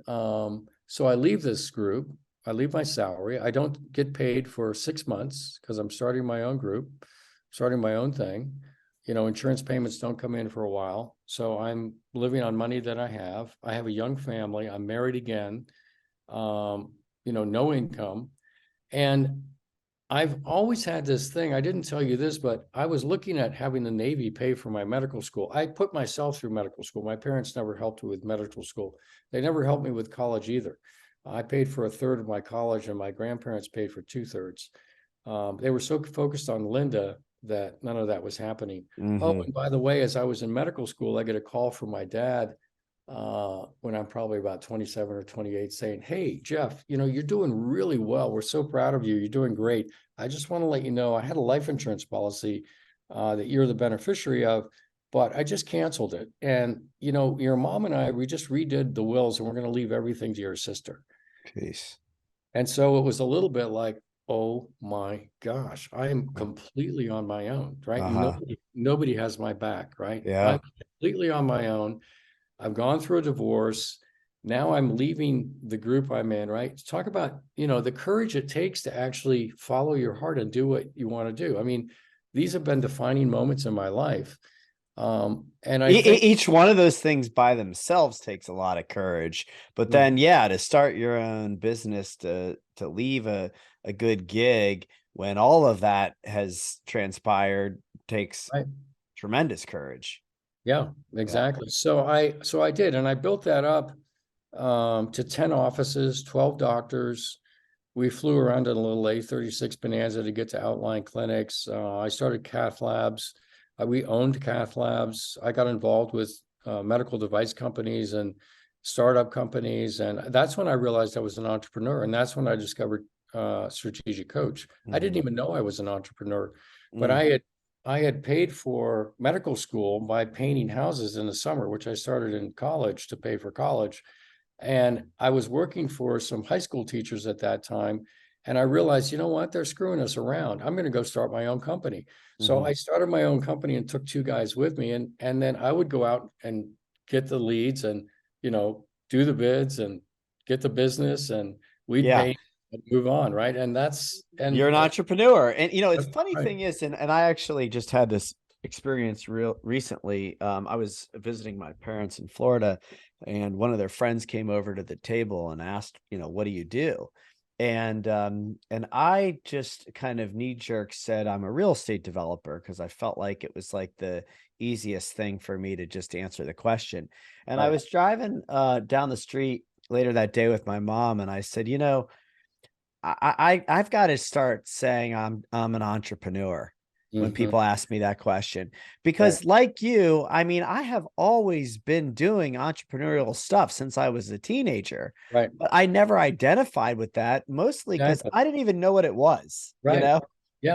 so I leave this group. I leave my salary. I don't get paid for 6 months because I'm starting my own group, starting my own thing. insurance payments don't come in for a while. So I'm living on money that I have. I have a young family. I'm married again. No income. And I've always had this thing. I didn't tell you this, but I was looking at having the Navy pay for my medical school. I put myself through medical school. My parents never helped me with medical school. They never helped me with college either. I paid for a third of my college, and my grandparents paid for 2/3. They were so focused on Linda that none of that was happening. Oh, Hmm. and by the way, as I was in medical school, I get a call from my dad when I'm probably about 27 or 28 saying, "Hey, Jeff, you're doing really well. We're so proud of you. You're doing great. I just want to let you know I had a life insurance policy that you're the beneficiary of, but I just canceled it. And, your mom and I, we just redid the wills and we're going to leave everything to your sister." Peace. And so it was a little bit like, oh my gosh, I am completely on my own, right? Uh-huh. Nobody has my back, right? Yeah. I'm completely on my own. I've gone through a divorce. Now I'm leaving the group I'm in, right? Talk about, the courage it takes to actually follow your heart and do what you want to do. I mean, these have been defining moments in my life. And I think, Each one of those things by themselves takes a lot of courage, but then yeah, to start your own business, to leave a good gig when all of that has transpired takes right, tremendous courage. yeah, Yeah. exactly. So I did, and I built that up to 10 offices, 12 doctors. We flew around in a little A36 Bonanza to get to outlying clinics. I started cath labs. We owned cath labs. I got involved with medical device companies and startup companies. And that's when I realized I was an entrepreneur. And that's when I discovered strategic coach. I didn't Hmm. even know I was an entrepreneur, but Mm. I had paid for medical school by painting houses in the summer, which I started in college to pay for college. And I was working for some high school teachers at that time. And I realized, you know what, they're screwing us around. I'm going to go start my own company. So Hmm. I started my own company and took two guys with me. And then I would go out and get the leads and, do the bids and get the business, and we'd Yeah. pay and move on. Right. And You're an entrepreneur. And it's that's funny right. thing is, and I actually just had this experience real recently. I was visiting my parents in Florida, and one of their friends came over to the table and asked, what do you do? And I just kind of knee jerk said I'm a real estate developer because I felt like it was like the easiest thing for me to just answer the question. And I Right. was driving down the street later that day with my mom, and I said, I've got to start saying I'm an entrepreneur when Hmm. people ask me that question, Right. because like you, I mean, I have always been doing entrepreneurial stuff since I was a teenager, Right. but I never identified with that, mostly because Exactly. I didn't even know what it was, Right. Yeah.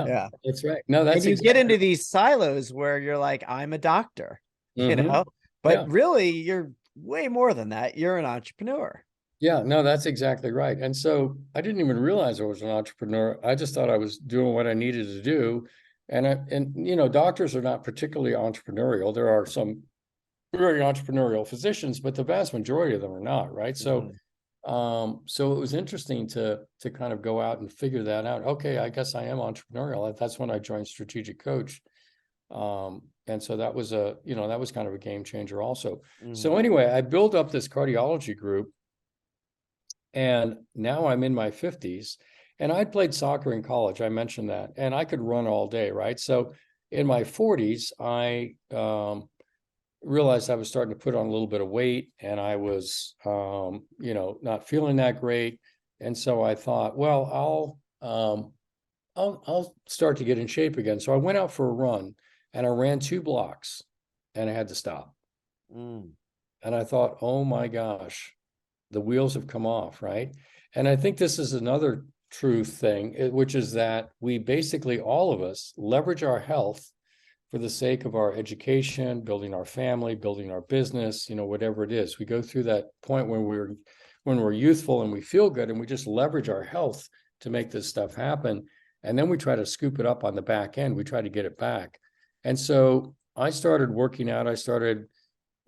Yeah. That's right. No, And that's you get exactly. into these silos where you're like, I'm a doctor, you Hmm. know, but Yeah. really you're way more than that. You're an entrepreneur. Yeah, no, that's exactly right. And so I didn't even realize I was an entrepreneur. I just thought I was doing what I needed to do. And doctors are not particularly entrepreneurial. There are some very entrepreneurial physicians, but the vast majority of them are not, right? So Mhm. so it was interesting to kind of go out and figure that out. Okay, I guess I am entrepreneurial. That's when I joined Strategic Coach. And so that was kind of a game changer also. Mhm. So anyway, I built up this cardiology group, and now I'm in my 50s, and I'd played soccer in college. I mentioned that, and I could run all day, right? So in my 40s, I realized I was starting to put on a little bit of weight, and I was, not feeling that great. And so I thought, well, I'll start to get in shape again. So I went out for a run, and I ran 2 blocks, and I had to stop. Mm. And I thought, oh my gosh, the wheels have come off, right? And I think this is another true thing, which is that we basically, all of us, leverage our health for the sake of our education, building our family, building our business, whatever it is. We go through that point when we're youthful and we feel good, and we just leverage our health to make this stuff happen. And then we try to scoop it up on the back end. We try to get it back. And so I started working out. I started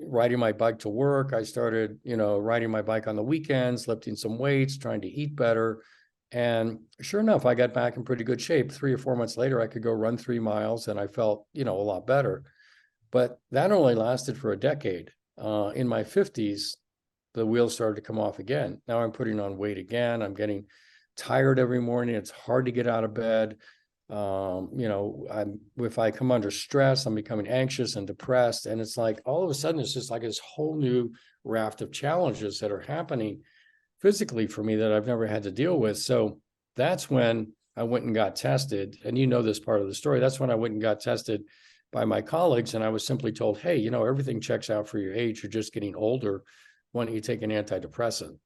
riding my bike to work. I started, riding my bike on the weekends, lifting some weights, trying to eat better. And sure enough, I got back in pretty good shape. 3 or 4 months later, I could go run 3 miles and I felt, a lot better. But that only lasted for a decade. In my 50s, the wheels started to come off again. Now I'm putting on weight again. I'm getting tired every morning. It's hard to get out of bed. If I come under stress, I'm becoming anxious and depressed. And it's like all of a sudden, it's just like this whole new raft of challenges that are happening physically for me that I've never had to deal with. So that's when I went and got tested. And this part of the story. That's when I went and got tested by my colleagues. And I was simply told, hey, everything checks out for your age. You're just getting older. Why don't you take an antidepressant?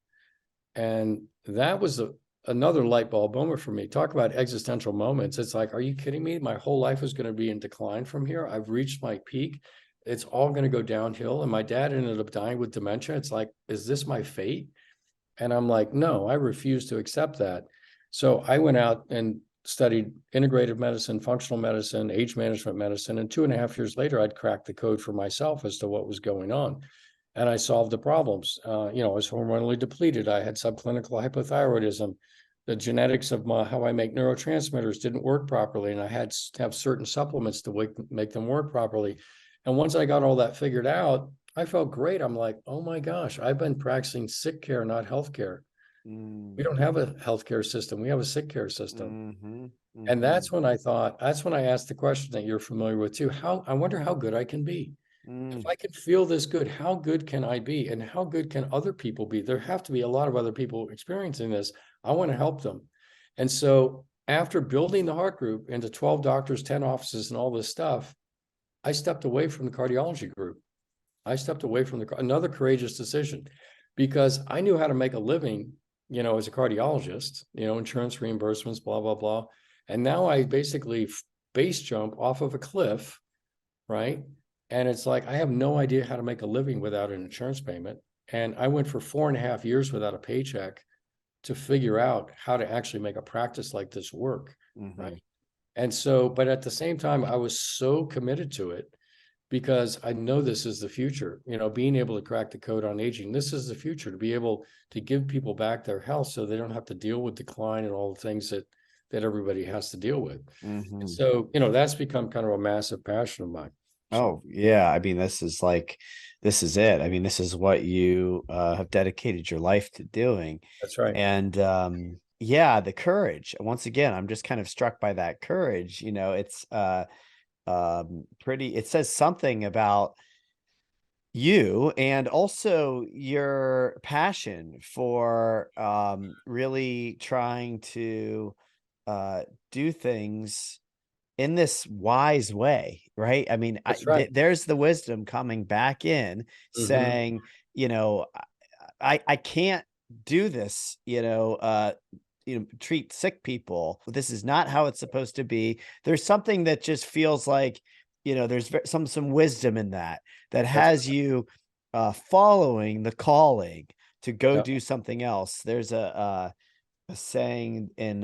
And that was another light bulb moment for me. Talk about existential moments. It's like, are you kidding me? My whole life is going to be in decline from here. I've reached my peak. It's all going to go downhill. And my dad ended up dying with dementia. It's like, is this my fate? And I'm like, no, I refuse to accept that. So I went out and studied integrative medicine, functional medicine, age management medicine. And 2.5 years later, I'd cracked the code for myself as to what was going on. And I solved the problems. I was hormonally depleted. I had subclinical hypothyroidism. The genetics of how I make neurotransmitters didn't work properly. And I had to have certain supplements to make them work properly. And once I got all that figured out, I felt great. I'm like, oh my gosh, I've been practicing sick care, not healthcare. We don't have a healthcare system. We have a sick care system. Mm-hmm. And Mm-hmm. that's when I asked the question that you're familiar with too. I wonder how good I can be. If Mm. I can feel this good, how good can I be? And how good can other people be? There have to be a lot of other people experiencing this. I want to help them. And so after building the heart group into 12 doctors, 10 offices, and all this stuff, I stepped away from the cardiology group. I stepped away from another courageous decision because I knew how to make a living, as a cardiologist, insurance reimbursements, blah, blah, blah. And now I basically base jump off of a cliff, right? And it's like, I have no idea how to make a living without an insurance payment. And I went for 4.5 years without a paycheck to figure out how to actually make a practice like this work, Mm-hmm. right? And so, but at the same time, I was so committed to it because I know this is the future, being able to crack the code on aging. This is the future, to be able to give people back their health so they don't have to deal with decline and all the things that everybody has to deal with. And Mm-hmm. so, that's become kind of a massive passion of mine. So Oh, yeah. I mean, this is it. I mean, this is what you have dedicated your life to doing. that's right. And yeah, the courage. Once again, I'm just kind of struck by that courage. It's pretty, it says something about you and also your passion for really trying to do things in this wise way, right? I mean, That's right. there's the wisdom coming back in Mm-hmm. saying, you know, I can't do this, treat sick people. This is not how it's supposed to be. There's something that just feels like, there's some wisdom in that That's has you following the calling to go yeah. do something else. There's a saying in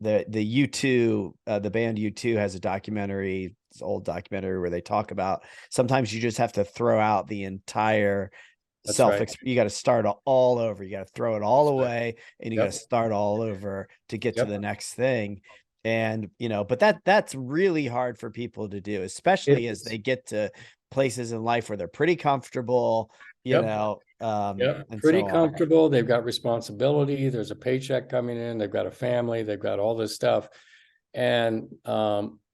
the U2 the band U2 has a documentary, this old documentary where they talk about sometimes you just have to throw out the entire That's right. you got to start all over. You got to throw it all That's right. away and you got Yep. to start all over to get to Yep. the next thing. And but that's really hard for people to do, It especially as is. they get to places in life where they're pretty comfortable, Yep. Yep. and Pretty so on. comfortable. They've got responsibility. There's a paycheck coming in. They've got a family. They've got all this stuff. And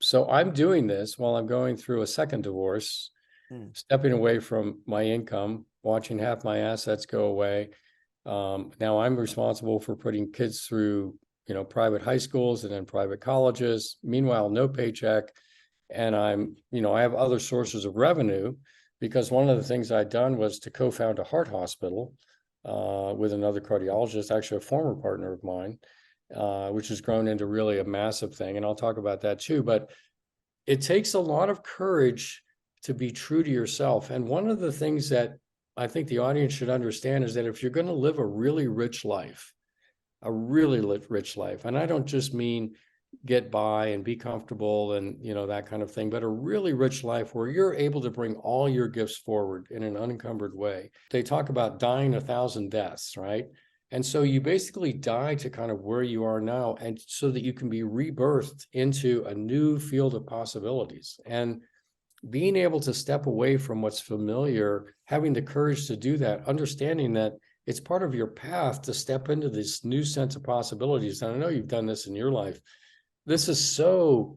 so I'm doing this while I'm going through a second divorce, Mm. stepping away from my income, watching half my assets go away. Now I'm responsible for putting kids through, private high schools and then private colleges. Meanwhile, no paycheck. And I have other sources of revenue because one of the things I'd done was to co-found a heart hospital with another cardiologist, actually a former partner of mine, which has grown into really a massive thing. And I'll talk about that too. But it takes a lot of courage to be true to yourself. And one of the things that I think the audience should understand is that if you're going to live a really rich life, and I don't just mean get by and be comfortable and that kind of thing, but a really rich life where you're able to bring all your gifts forward in an unencumbered way. They talk about dying 1,000 deaths, right? And so you basically die to kind of where you are now, and so that you can be rebirthed into a new field of possibilities. And being able to step away from what's familiar, having the courage to do that, understanding that it's part of your path to step into this new sense of possibilities. And I know you've done this in your life. This is so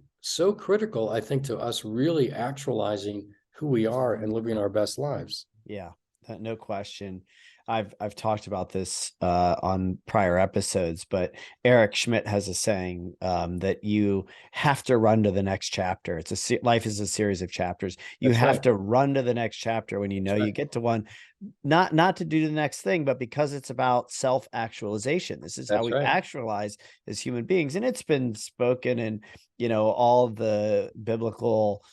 critical, I think, to us really actualizing who we are and living our best lives. Yeah, no question. I've talked about this on prior episodes, but Eric Schmidt has a saying that you have to run to the next chapter. Life is a series of chapters. You That's have right. to run to the next chapter when you know That's you right. get to one, not to do the next thing, but because it's about self-actualization. This is how That's we right. actualize as human beings, and it's been spoken in all the biblical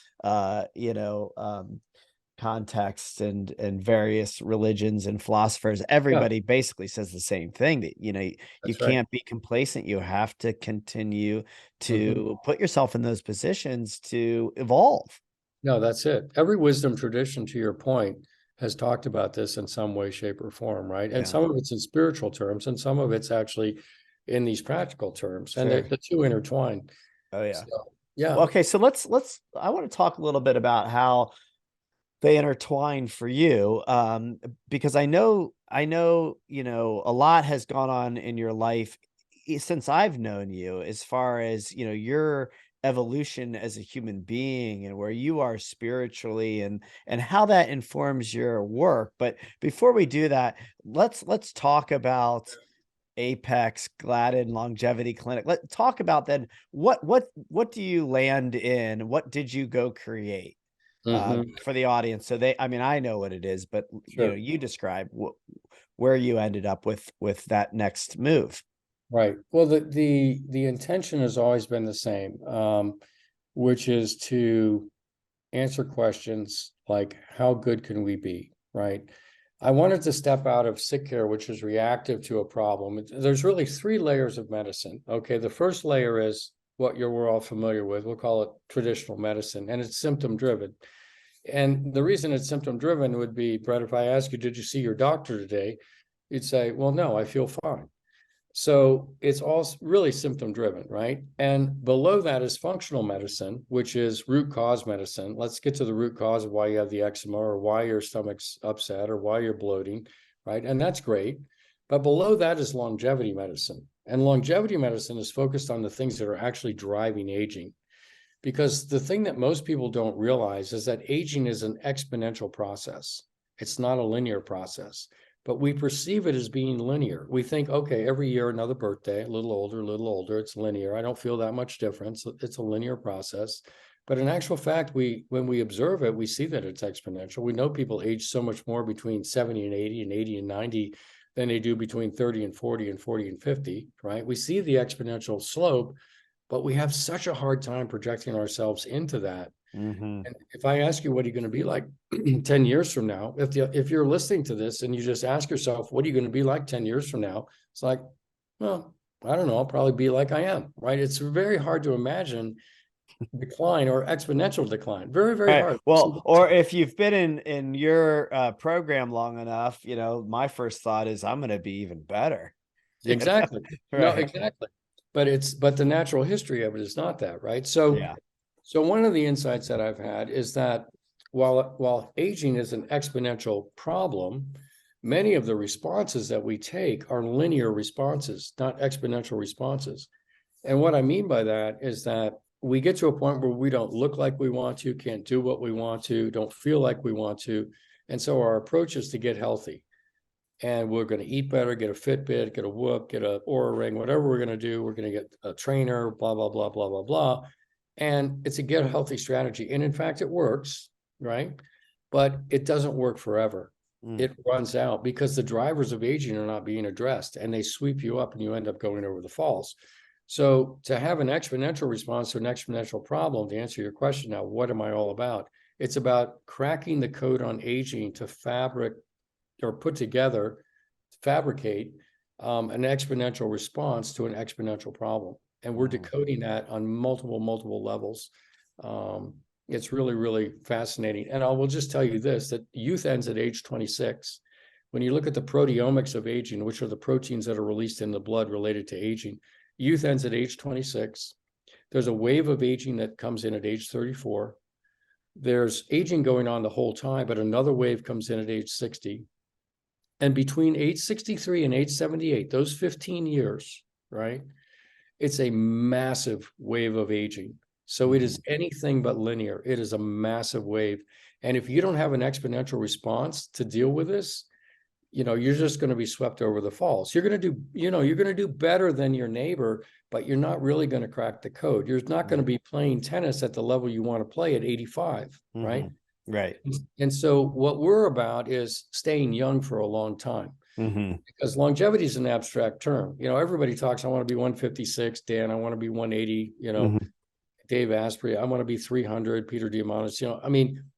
contexts and various religions and philosophers. Yeah, Everybody basically says the same thing, that you that's right. can't be complacent. You have to continue Mhm. to put yourself in those positions to evolve. No, that's it. Every wisdom tradition, to your point, has talked about this in some way, shape, or form, right? And Yeah. some of it's in spiritual terms, and some of it's actually in these practical terms, and Sure. the two intertwine. Oh yeah. So, yeah. Well, okay, so let's I want to talk a little bit about how they intertwine for you, because I know a lot has gone on in your life since I've known you, as far as your evolution as a human being and where you are spiritually, and how that informs your work. But before we do that, let's talk about Apex Gladden Longevity Clinic. Let's talk about then what do you land in? What did you go create? Hmm. For the audience. So I mean, I know what it is, but Sure. you describe where you ended up with that next move. Right. Well, the intention has always been the same, which is to answer questions like, how good can we be? Right. I wanted to step out of sick care, which is reactive to a problem. There's really three layers of medicine. Okay. The first layer is what we're all familiar with. We'll call it traditional medicine, and it's symptom driven. And the reason it's symptom driven would be, Brett, if I ask you, did you see your doctor today? You'd say, well, no, I feel fine. So it's all really symptom driven, right? And below that is functional medicine, which is root cause medicine. Let's get to the root cause of why you have the eczema, or why your stomach's upset, or why you're bloating, right? And that's great. But below that is longevity medicine. And longevity medicine is focused on the things that are actually driving aging. Because the thing that most people don't realize is that aging is an exponential process. It's not a linear process, but we perceive it as being linear. We think, okay, every year another birthday, a little older, it's linear. I don't feel that much difference. It's a linear process. But in actual fact, when we observe it, we see that it's exponential. We know people age so much more between 70 and 80 and 80 and 90 than they do between 30 and 40 and 40 and 50, right? We see the exponential slope, but we have such a hard time projecting ourselves into that. Hmm. And if I ask you, what are you going to be like 10 years from now? If you're listening to this and you just ask yourself, what are you going to be like 10 years from now? It's like, well, I don't know. I'll probably be like I am, right? It's very hard to imagine decline or exponential decline. Very, very Right. hard. Well, or if you've been in your program long enough, my first thought is I'm going to be even better. Exactly. No, Right. exactly. But the natural history of it is not that, right? So Yeah. So one of the insights that I've had is that while aging is an exponential problem, many of the responses that we take are linear responses, not exponential responses. And what I mean by that is that we get to a point where we don't look like we want to, can't do what we want to, don't feel like we want to. And so our approach is to get healthy. And we're going to eat better, get a Fitbit, get a Whoop, get a Oura Ring, whatever we're going to do. We're going to get a trainer, blah, blah, blah, blah, blah, blah. And it's a get healthy strategy. And in fact, it works, right? But it doesn't work forever. Mm. It runs out because the drivers of aging are not being addressed, and they sweep you up and you end up going over the falls. So to have an exponential response to an exponential problem, to answer your question now, what am I all about? It's about cracking the code on aging to put together, fabricate an exponential response to an exponential problem. And we're Mm. decoding that on multiple levels. It's really, really fascinating. And I will just tell you this, that youth ends at age 26. when you look at the proteomics of aging, which are the proteins that are released in the blood related to aging, youth ends at age 26. There's a wave of aging that comes in at age 34. There's aging going on the whole time, but another wave comes in at age 60. And between age 63 and age 78, those 15 years, right? It's a massive wave of aging. So it is anything but linear. It is a massive wave. And if you don't have an exponential response to deal with this, you're just going to be swept over the falls. You're going to do, you're going to do better than your neighbor, but you're not really going to crack the code. You're not going to be playing tennis at the level you want to play at 85, right? Right. And so what we're about is staying young for a long time. Because longevity is an abstract term. Everybody talks, I want to be 156, Dan, I want to be 180, Dave Asprey, I want to be 300, Peter Diamandis,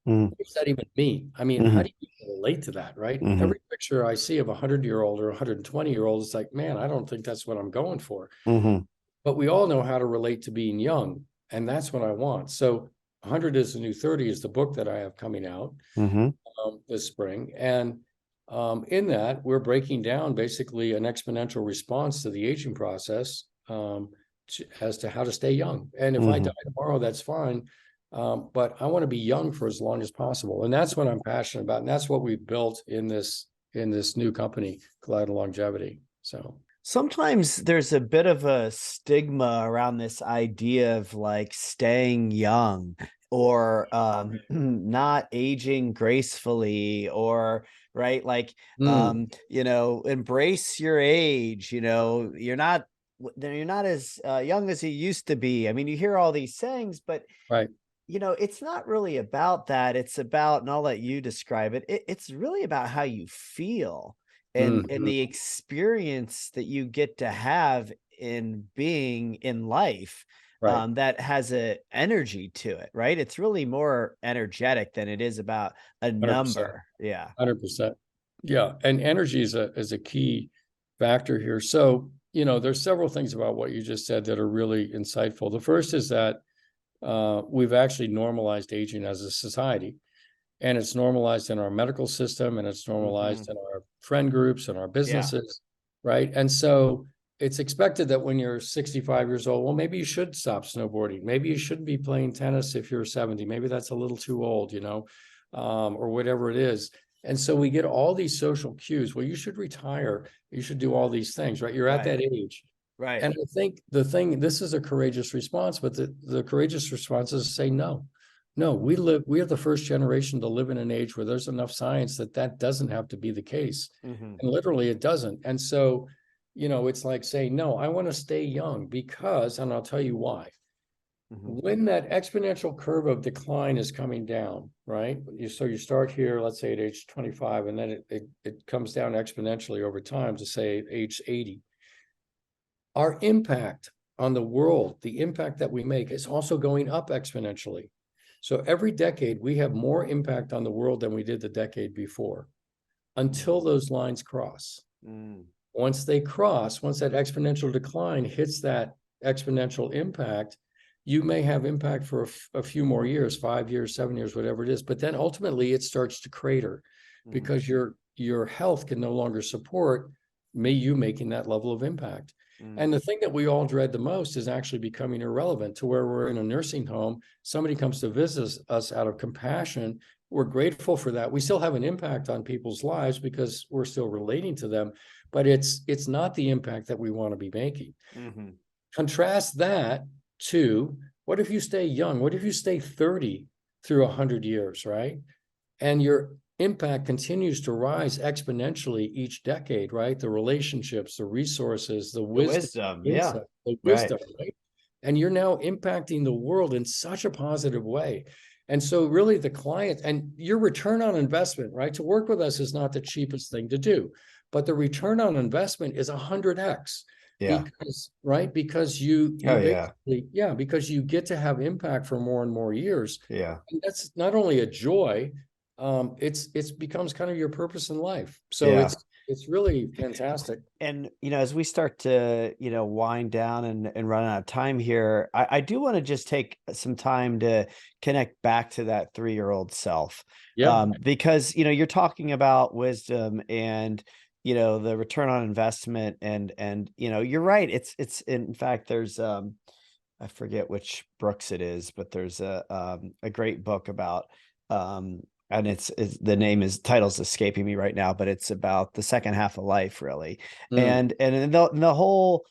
what does that even mean? I mean, how do you relate to that, right? Every picture I see of a 100-year-old or 120-year-old, it's like, man, I don't think that's what I'm going for. But we all know how to relate to being young, and that's what I want. So 100 is the New 30 is the book that I have coming out this spring. And in that, we're breaking down basically an exponential response to the aging process as to how to stay young. And if I die tomorrow, that's fine. But I want to be young for as long as possible. And that's what I'm passionate about. And that's what we've built in this new company, Gladden Longevity. So sometimes there's a bit of a stigma around this idea of like staying young or not aging gracefully, or right, like embrace your age. You're not as young as you used to be. I mean, you hear all these sayings, but right. It's not really about that. It's about, and I'll let you describe it. It's really about how you feel and the experience that you get to have in being in life. Right. That has a energy to it, right? It's really more energetic than it is about a 100%. number. Yeah. 100%. Yeah. And energy is a key factor here. So, there's several things about what you just said that are really insightful. The first is that we've actually normalized aging as a society, and it's normalized in our medical system, and it's normalized in our friend groups and our businesses, right? And so it's expected that when you're 65 years old, well, maybe you should stop snowboarding. Maybe you shouldn't be playing tennis if you're 70. Maybe that's a little too old, or whatever it is. And so we get all these social cues. Well, you should retire. You should do all these things, right? You're at that age. Right. And I think this is a courageous response, but the courageous response is to say, no, we are the first generation to live in an age where there's enough science that doesn't have to be the case. And literally it doesn't. And so, it's like saying, no, I want to stay young because, and I'll tell you why. When that exponential curve of decline is coming down, right? So you start here, let's say at age 25, and then it comes down exponentially over time to say age 80. Our impact on the world, the impact that we make, is also going up exponentially. So every decade, we have more impact on the world than we did the decade before, until those lines cross. Once they cross, once that exponential decline hits that exponential impact, you may have impact for a few more years, 5 years, 7 years, whatever it is. But then ultimately it starts to crater because your health can no longer support you making that level of impact. And the thing that we all dread the most is actually becoming irrelevant, to where we're in a nursing home. Somebody comes to visit us out of compassion. We're grateful for that. We still have an impact on people's lives because we're still relating to them, but it's not the impact that we want to be making. Contrast that to, what if you stay young? What if you stay 30 through 100 years, right? And your impact continues to rise exponentially each decade, right? The relationships, the resources, the wisdom, right? And you're now impacting the world in such a positive way. And so really the client and your return on investment, right? To work with us is not the cheapest thing to do, but the return on investment is 100x. Because you because you get to have impact for more and more years. And that's not only a joy, it's becomes kind of your purpose in life. So it's really fantastic. And as we start to wind down and run out of time here, I do want to just take some time to connect back to that 3-year-old self, Yeah, because you're talking about wisdom and the return on investment, and you're right. It's in fact, there's I forget which Brooks it is, but there's a great book about and it's the name is title's escaping me right now, but it's about the second half of life, really. mm, And the whole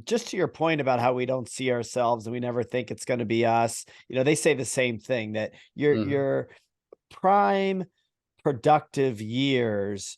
just to your point about how we don't see ourselves and we never think it's going to be us, they say the same thing, that mhm. your prime productive years,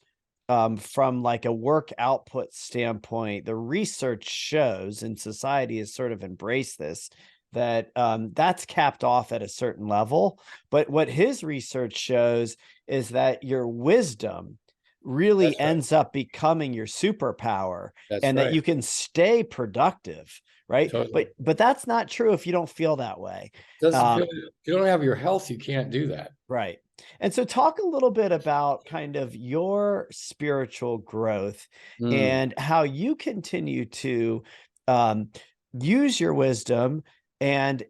from like a work output standpoint, the research shows, and society has sort of embraced this, that that's capped off at a certain level. But what his research shows is that your wisdom really That's right. ends up becoming your superpower, That's and that right. you can stay productive, right? Totally. But that's not true if you don't feel that way. Doesn't feel, um, if you don't have your health, you can't do that. Right. And so talk a little bit about kind of your spiritual growth Mm, and how you continue to um, use your wisdom, and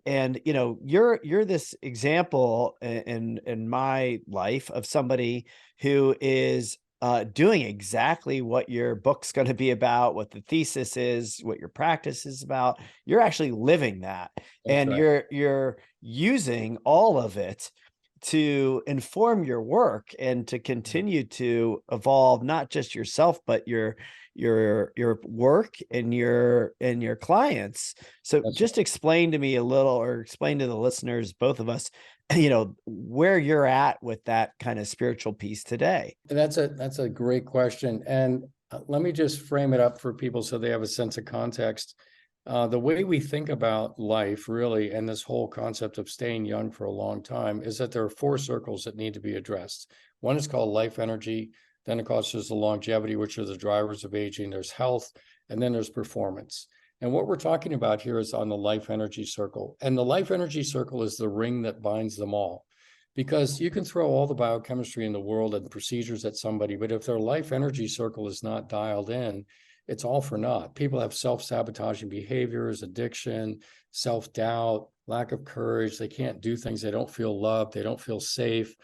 you're this example in my life of somebody who is doing exactly what your book's going to be about, what the thesis is, what your practice is about. You're actually living that, that's and right. you're using all of it to inform your work and to continue to evolve not just yourself, but your work and your clients. So That's just right. explain to me a little, or explain to the listeners, both of us, where you're at with that kind of spiritual piece today. And that's a great question. And let me just frame it up for people so they have a sense of context. The way we think about life, really, and this whole concept of staying young for a long time, is that there are 4 circles that need to be addressed. One is called life energy. Then, of course, there's the longevity, which are the drivers of aging. There's health, and then there's performance. And what we're talking about here is on the life energy circle. And the life energy circle is the ring that binds them all. Because you can throw all the biochemistry in the world and procedures at somebody, but if their life energy circle is not dialed in, it's all for naught. People have self-sabotaging behaviors, addiction, self-doubt, lack of courage. They can't do things. They don't feel loved. They don't feel safe.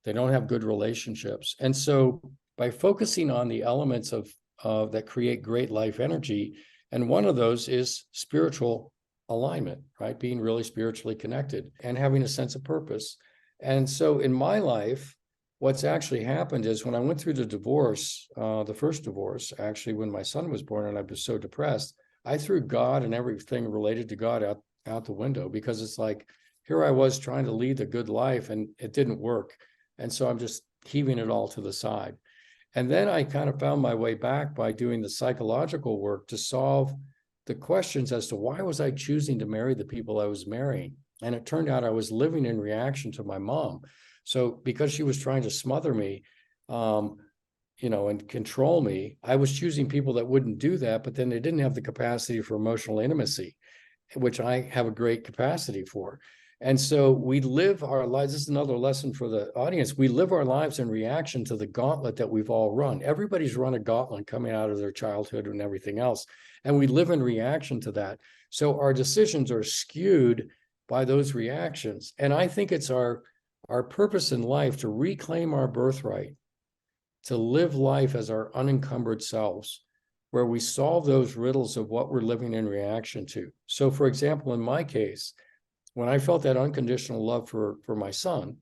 They don't have good relationships. And so by focusing on the elements of that create great life energy, and one of those is spiritual alignment, right? Being really spiritually connected and having a sense of purpose. And so in my life, what's actually happened is when I went through the divorce, the first divorce, actually, when my son was born and I was so depressed, I threw God and everything related to God out the window, because it's like, here I was trying to lead a good life and it didn't work. And so I'm just heaving it all to the side. And then I kind of found my way back by doing the psychological work to solve the questions as to why was I choosing to marry the people I was marrying. And it turned out I was living in reaction to my mom. So because she was trying to smother me, um, and control me, I was choosing people that wouldn't do that, but then they didn't have the capacity for emotional intimacy, which I have a great capacity for. And so we live our lives. This is another lesson for the audience. We live our lives in reaction to the gauntlet that we've all run. Everybody's run a gauntlet coming out of their childhood and everything else. And we live in reaction to that. So our decisions are skewed by those reactions. And I think it's our purpose in life to reclaim our birthright, to live life as our unencumbered selves, where we solve those riddles of what we're living in reaction to. So, for example, in my case, when I felt that unconditional love for my son,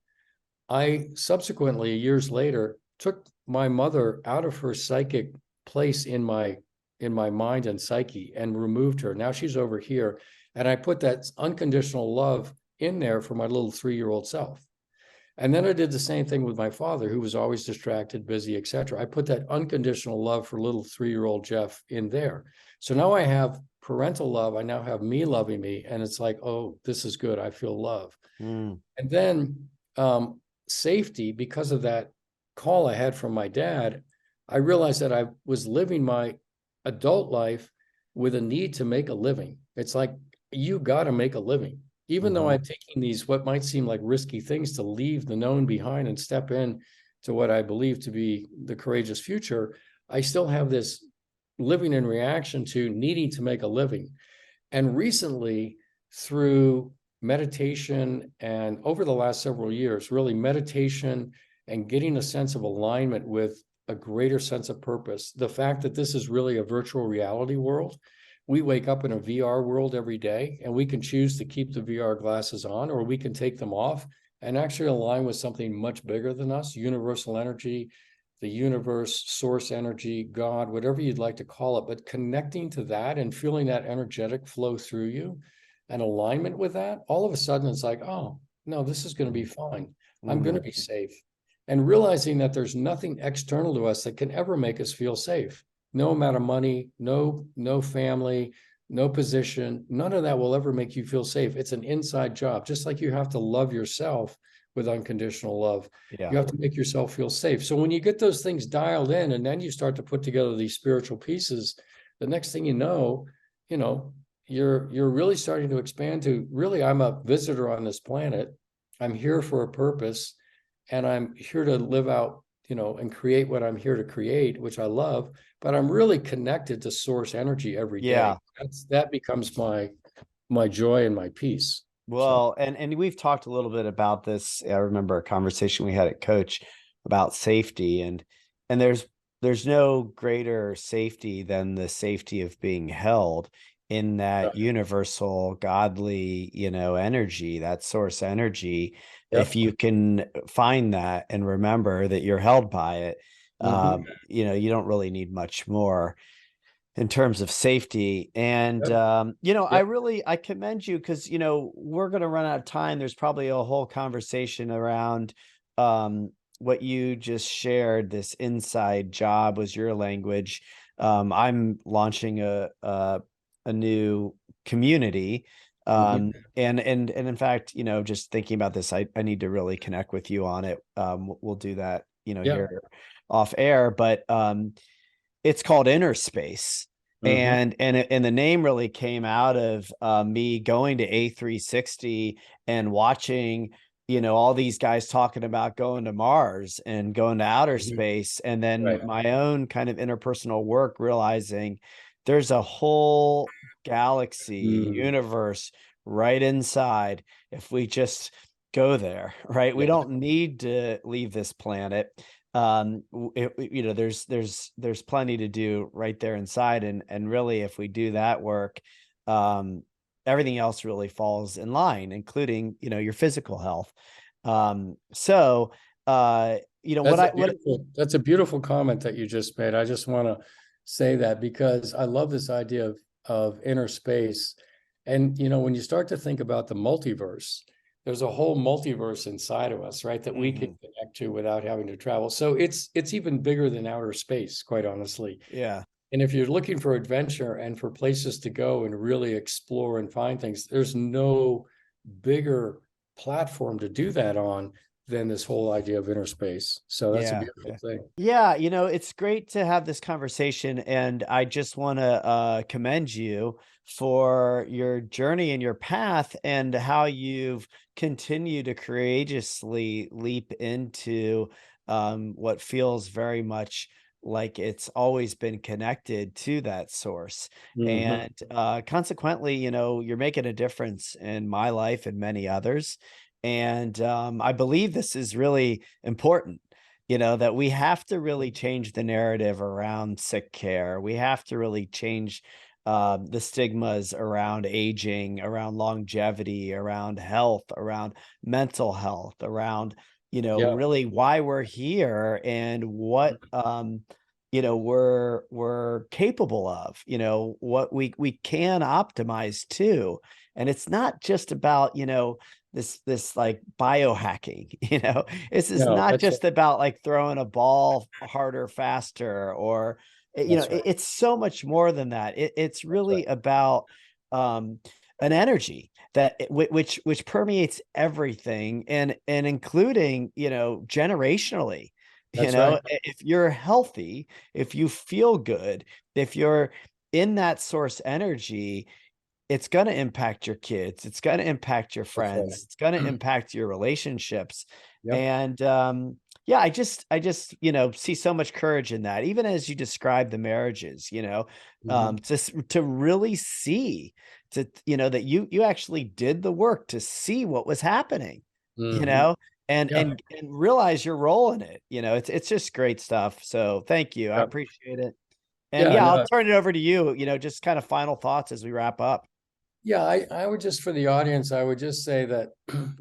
I subsequently, years later, took my mother out of her psychic place in my mind and psyche and removed her. Now she's over here. And I put that unconditional love in there for my little 3-year-old self. And then I did the same thing with my father, who was always distracted, busy, etc. I put that unconditional love for little 3-year-old Jeff in there. So now I have parental love. I now have me loving me. And it's like, oh, this is good. I feel love. Mm. And then safety, because of that call I had from my dad, I realized that I was living my adult life with a need to make a living. It's like, you got to make a living. Even though Mhm. I'm taking these, what might seem like risky things, to leave the known behind and step in to what I believe to be the courageous future, I still have this living in reaction to needing to make a living. And recently, through meditation and over the last several years, really meditation and getting a sense of alignment with a greater sense of purpose, the fact that this is really a virtual reality world. We wake up in a VR world every day, and we can choose to keep the VR glasses on, or we can take them off and actually align with something much bigger than us, universal energy, the universe, source energy, God, whatever you'd like to call it, but connecting to that and feeling that energetic flow through you and alignment with that, all of a sudden it's like, oh, no, this is going to be fine. I'm going to be safe. And realizing that there's nothing external to us that can ever make us feel safe. No amount of money, no family, no position, none of that will ever make you feel safe. It's an inside job, just like you have to love yourself with unconditional love. Yeah. You have to make yourself feel safe. So when you get those things dialed in, and then you start to put together these spiritual pieces, the next thing you know, you're really starting to expand to, really, I'm a visitor on this planet. I'm here for a purpose, and I'm here to live out, and create what I'm here to create, which I love, but I'm really connected to source energy every day. Yeah. That becomes my joy and my peace. Well, and we've talked a little bit about this. I remember a conversation we had at Coach about safety, and there's no greater safety than the safety of being held in that universal godly, energy, that source energy. If you can find that and remember that you're held by it, you don't really need much more in terms of safety. And I commend you, because we're going to run out of time. There's probably a whole conversation around what you just shared. This inside job was your language. I'm launching a new community, and in fact, just thinking about this, I need to really connect with you on it. We'll do that here off air, but it's called Inner Space. And the name really came out of me going to A360 and watching, all these guys talking about going to Mars and going to outer space. And then my own kind of interpersonal work, realizing there's a whole galaxy universe right inside if we just go there, right? We don't need to leave this planet. There's plenty to do right there inside, and really, if we do that work, everything else really falls in line, including your physical health. That's a beautiful comment that you just made. I just want to say that because I love this idea of inner space. And when you start to think about the multiverse, there's a whole multiverse inside of us, right, that we can connect to without having to travel. So it's even bigger than outer space, quite honestly. Yeah. And if you're looking for adventure and for places to go and really explore and find things, there's no bigger platform to do that on than this whole idea of inner space. So that's a beautiful thing. Yeah, it's great to have this conversation, and I just want to commend you for your journey and your path, and how you've continued to courageously leap into what feels very much like it's always been connected to that source. And consequently, you're making a difference in my life and many others. And I believe this is really important, that we have to really change the narrative around sick care. We have to really change the stigmas around aging, around longevity, around health, around mental health, around, really why we're here and what, we're capable of, what we can optimize too. And it's not just about, this like biohacking, this is not just about like throwing a ball harder, faster, or, it's so much more than that. It's really about an energy that which permeates everything, and including, generationally. If you're healthy, if you feel good, if you're in that source energy, it's going to impact your kids. It's going to impact your friends. It's going to impact your relationships. And, Yeah, you know, see so much courage in that. Even as you describe the marriages, you know, Mhm. to really see, to, you know, that you actually did the work to see what was happening, you Mhm. know, and Yeah, and realize your role in it. You know, it's just great stuff. So thank you. I yeah. appreciate it. And Yeah, yeah, I'll no, turn it over to you, you know, just kind of final thoughts as we wrap up. yeah, I would just, for the audience, I would just say that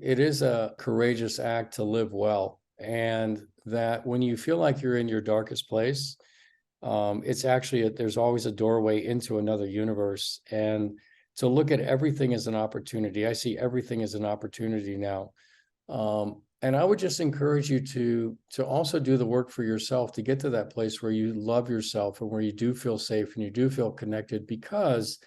it is a courageous act to live well. And that when you feel like you're in your darkest place, it's actually, there's always a doorway into another universe. And to look at everything as an opportunity. I see everything as an opportunity now. And I would just encourage you to also do the work for yourself to get to that place where you love yourself and where you do feel safe and you do feel connected, because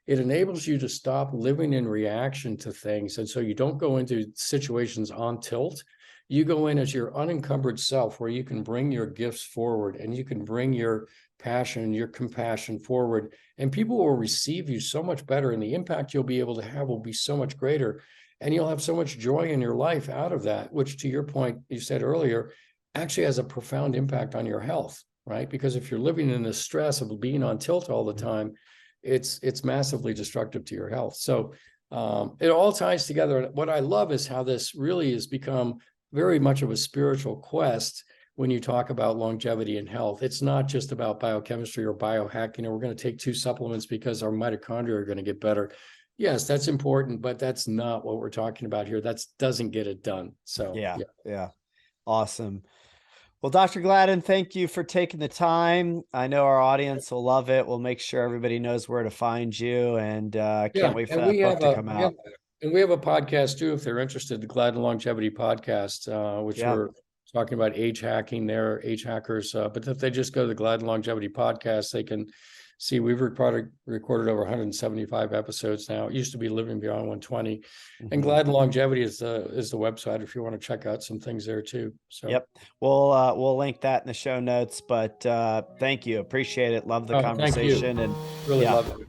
it enables you to stop living in reaction to things. And so you don't go into situations on tilt. You go in as your unencumbered self, where you can bring your gifts forward and you can bring your passion, your compassion forward, and people will receive you so much better. And the impact you'll be able to have will be so much greater, and you'll have so much joy in your life out of that, which, to your point, you said earlier, actually has a profound impact on your health, right? Because if you're living in the stress of being on tilt all the time, it's massively destructive to your health. So it all ties together. What I love is how this really has become very much of a spiritual quest. When you talk about longevity and health, it's not just about biochemistry or biohacking, or we're going to take 2 supplements because our mitochondria are going to get better. Yes, that's important, but that's not what we're talking about here. That doesn't get it done. So, Yeah. yeah. Yeah. Awesome. Well, Dr. Gladden, thank you for taking the time. I know our audience will love it. We'll make sure everybody knows where to find you, and Yeah, can't wait for and that book to come yeah, out. and we have a podcast too, if they're interested, the Gladden Longevity Podcast, which Yeah. we're talking about age hacking there, age hackers. But if they just go to the Gladden Longevity Podcast, they can see we've recorded over 175 episodes now. It used to be Living Beyond 120. And Mhm. Gladden Longevity is the website if you want to check out some things there too. So Yep. We'll link that in the show notes, but thank you. Appreciate it. Love the thank you. conversation, and Really yeah, love it.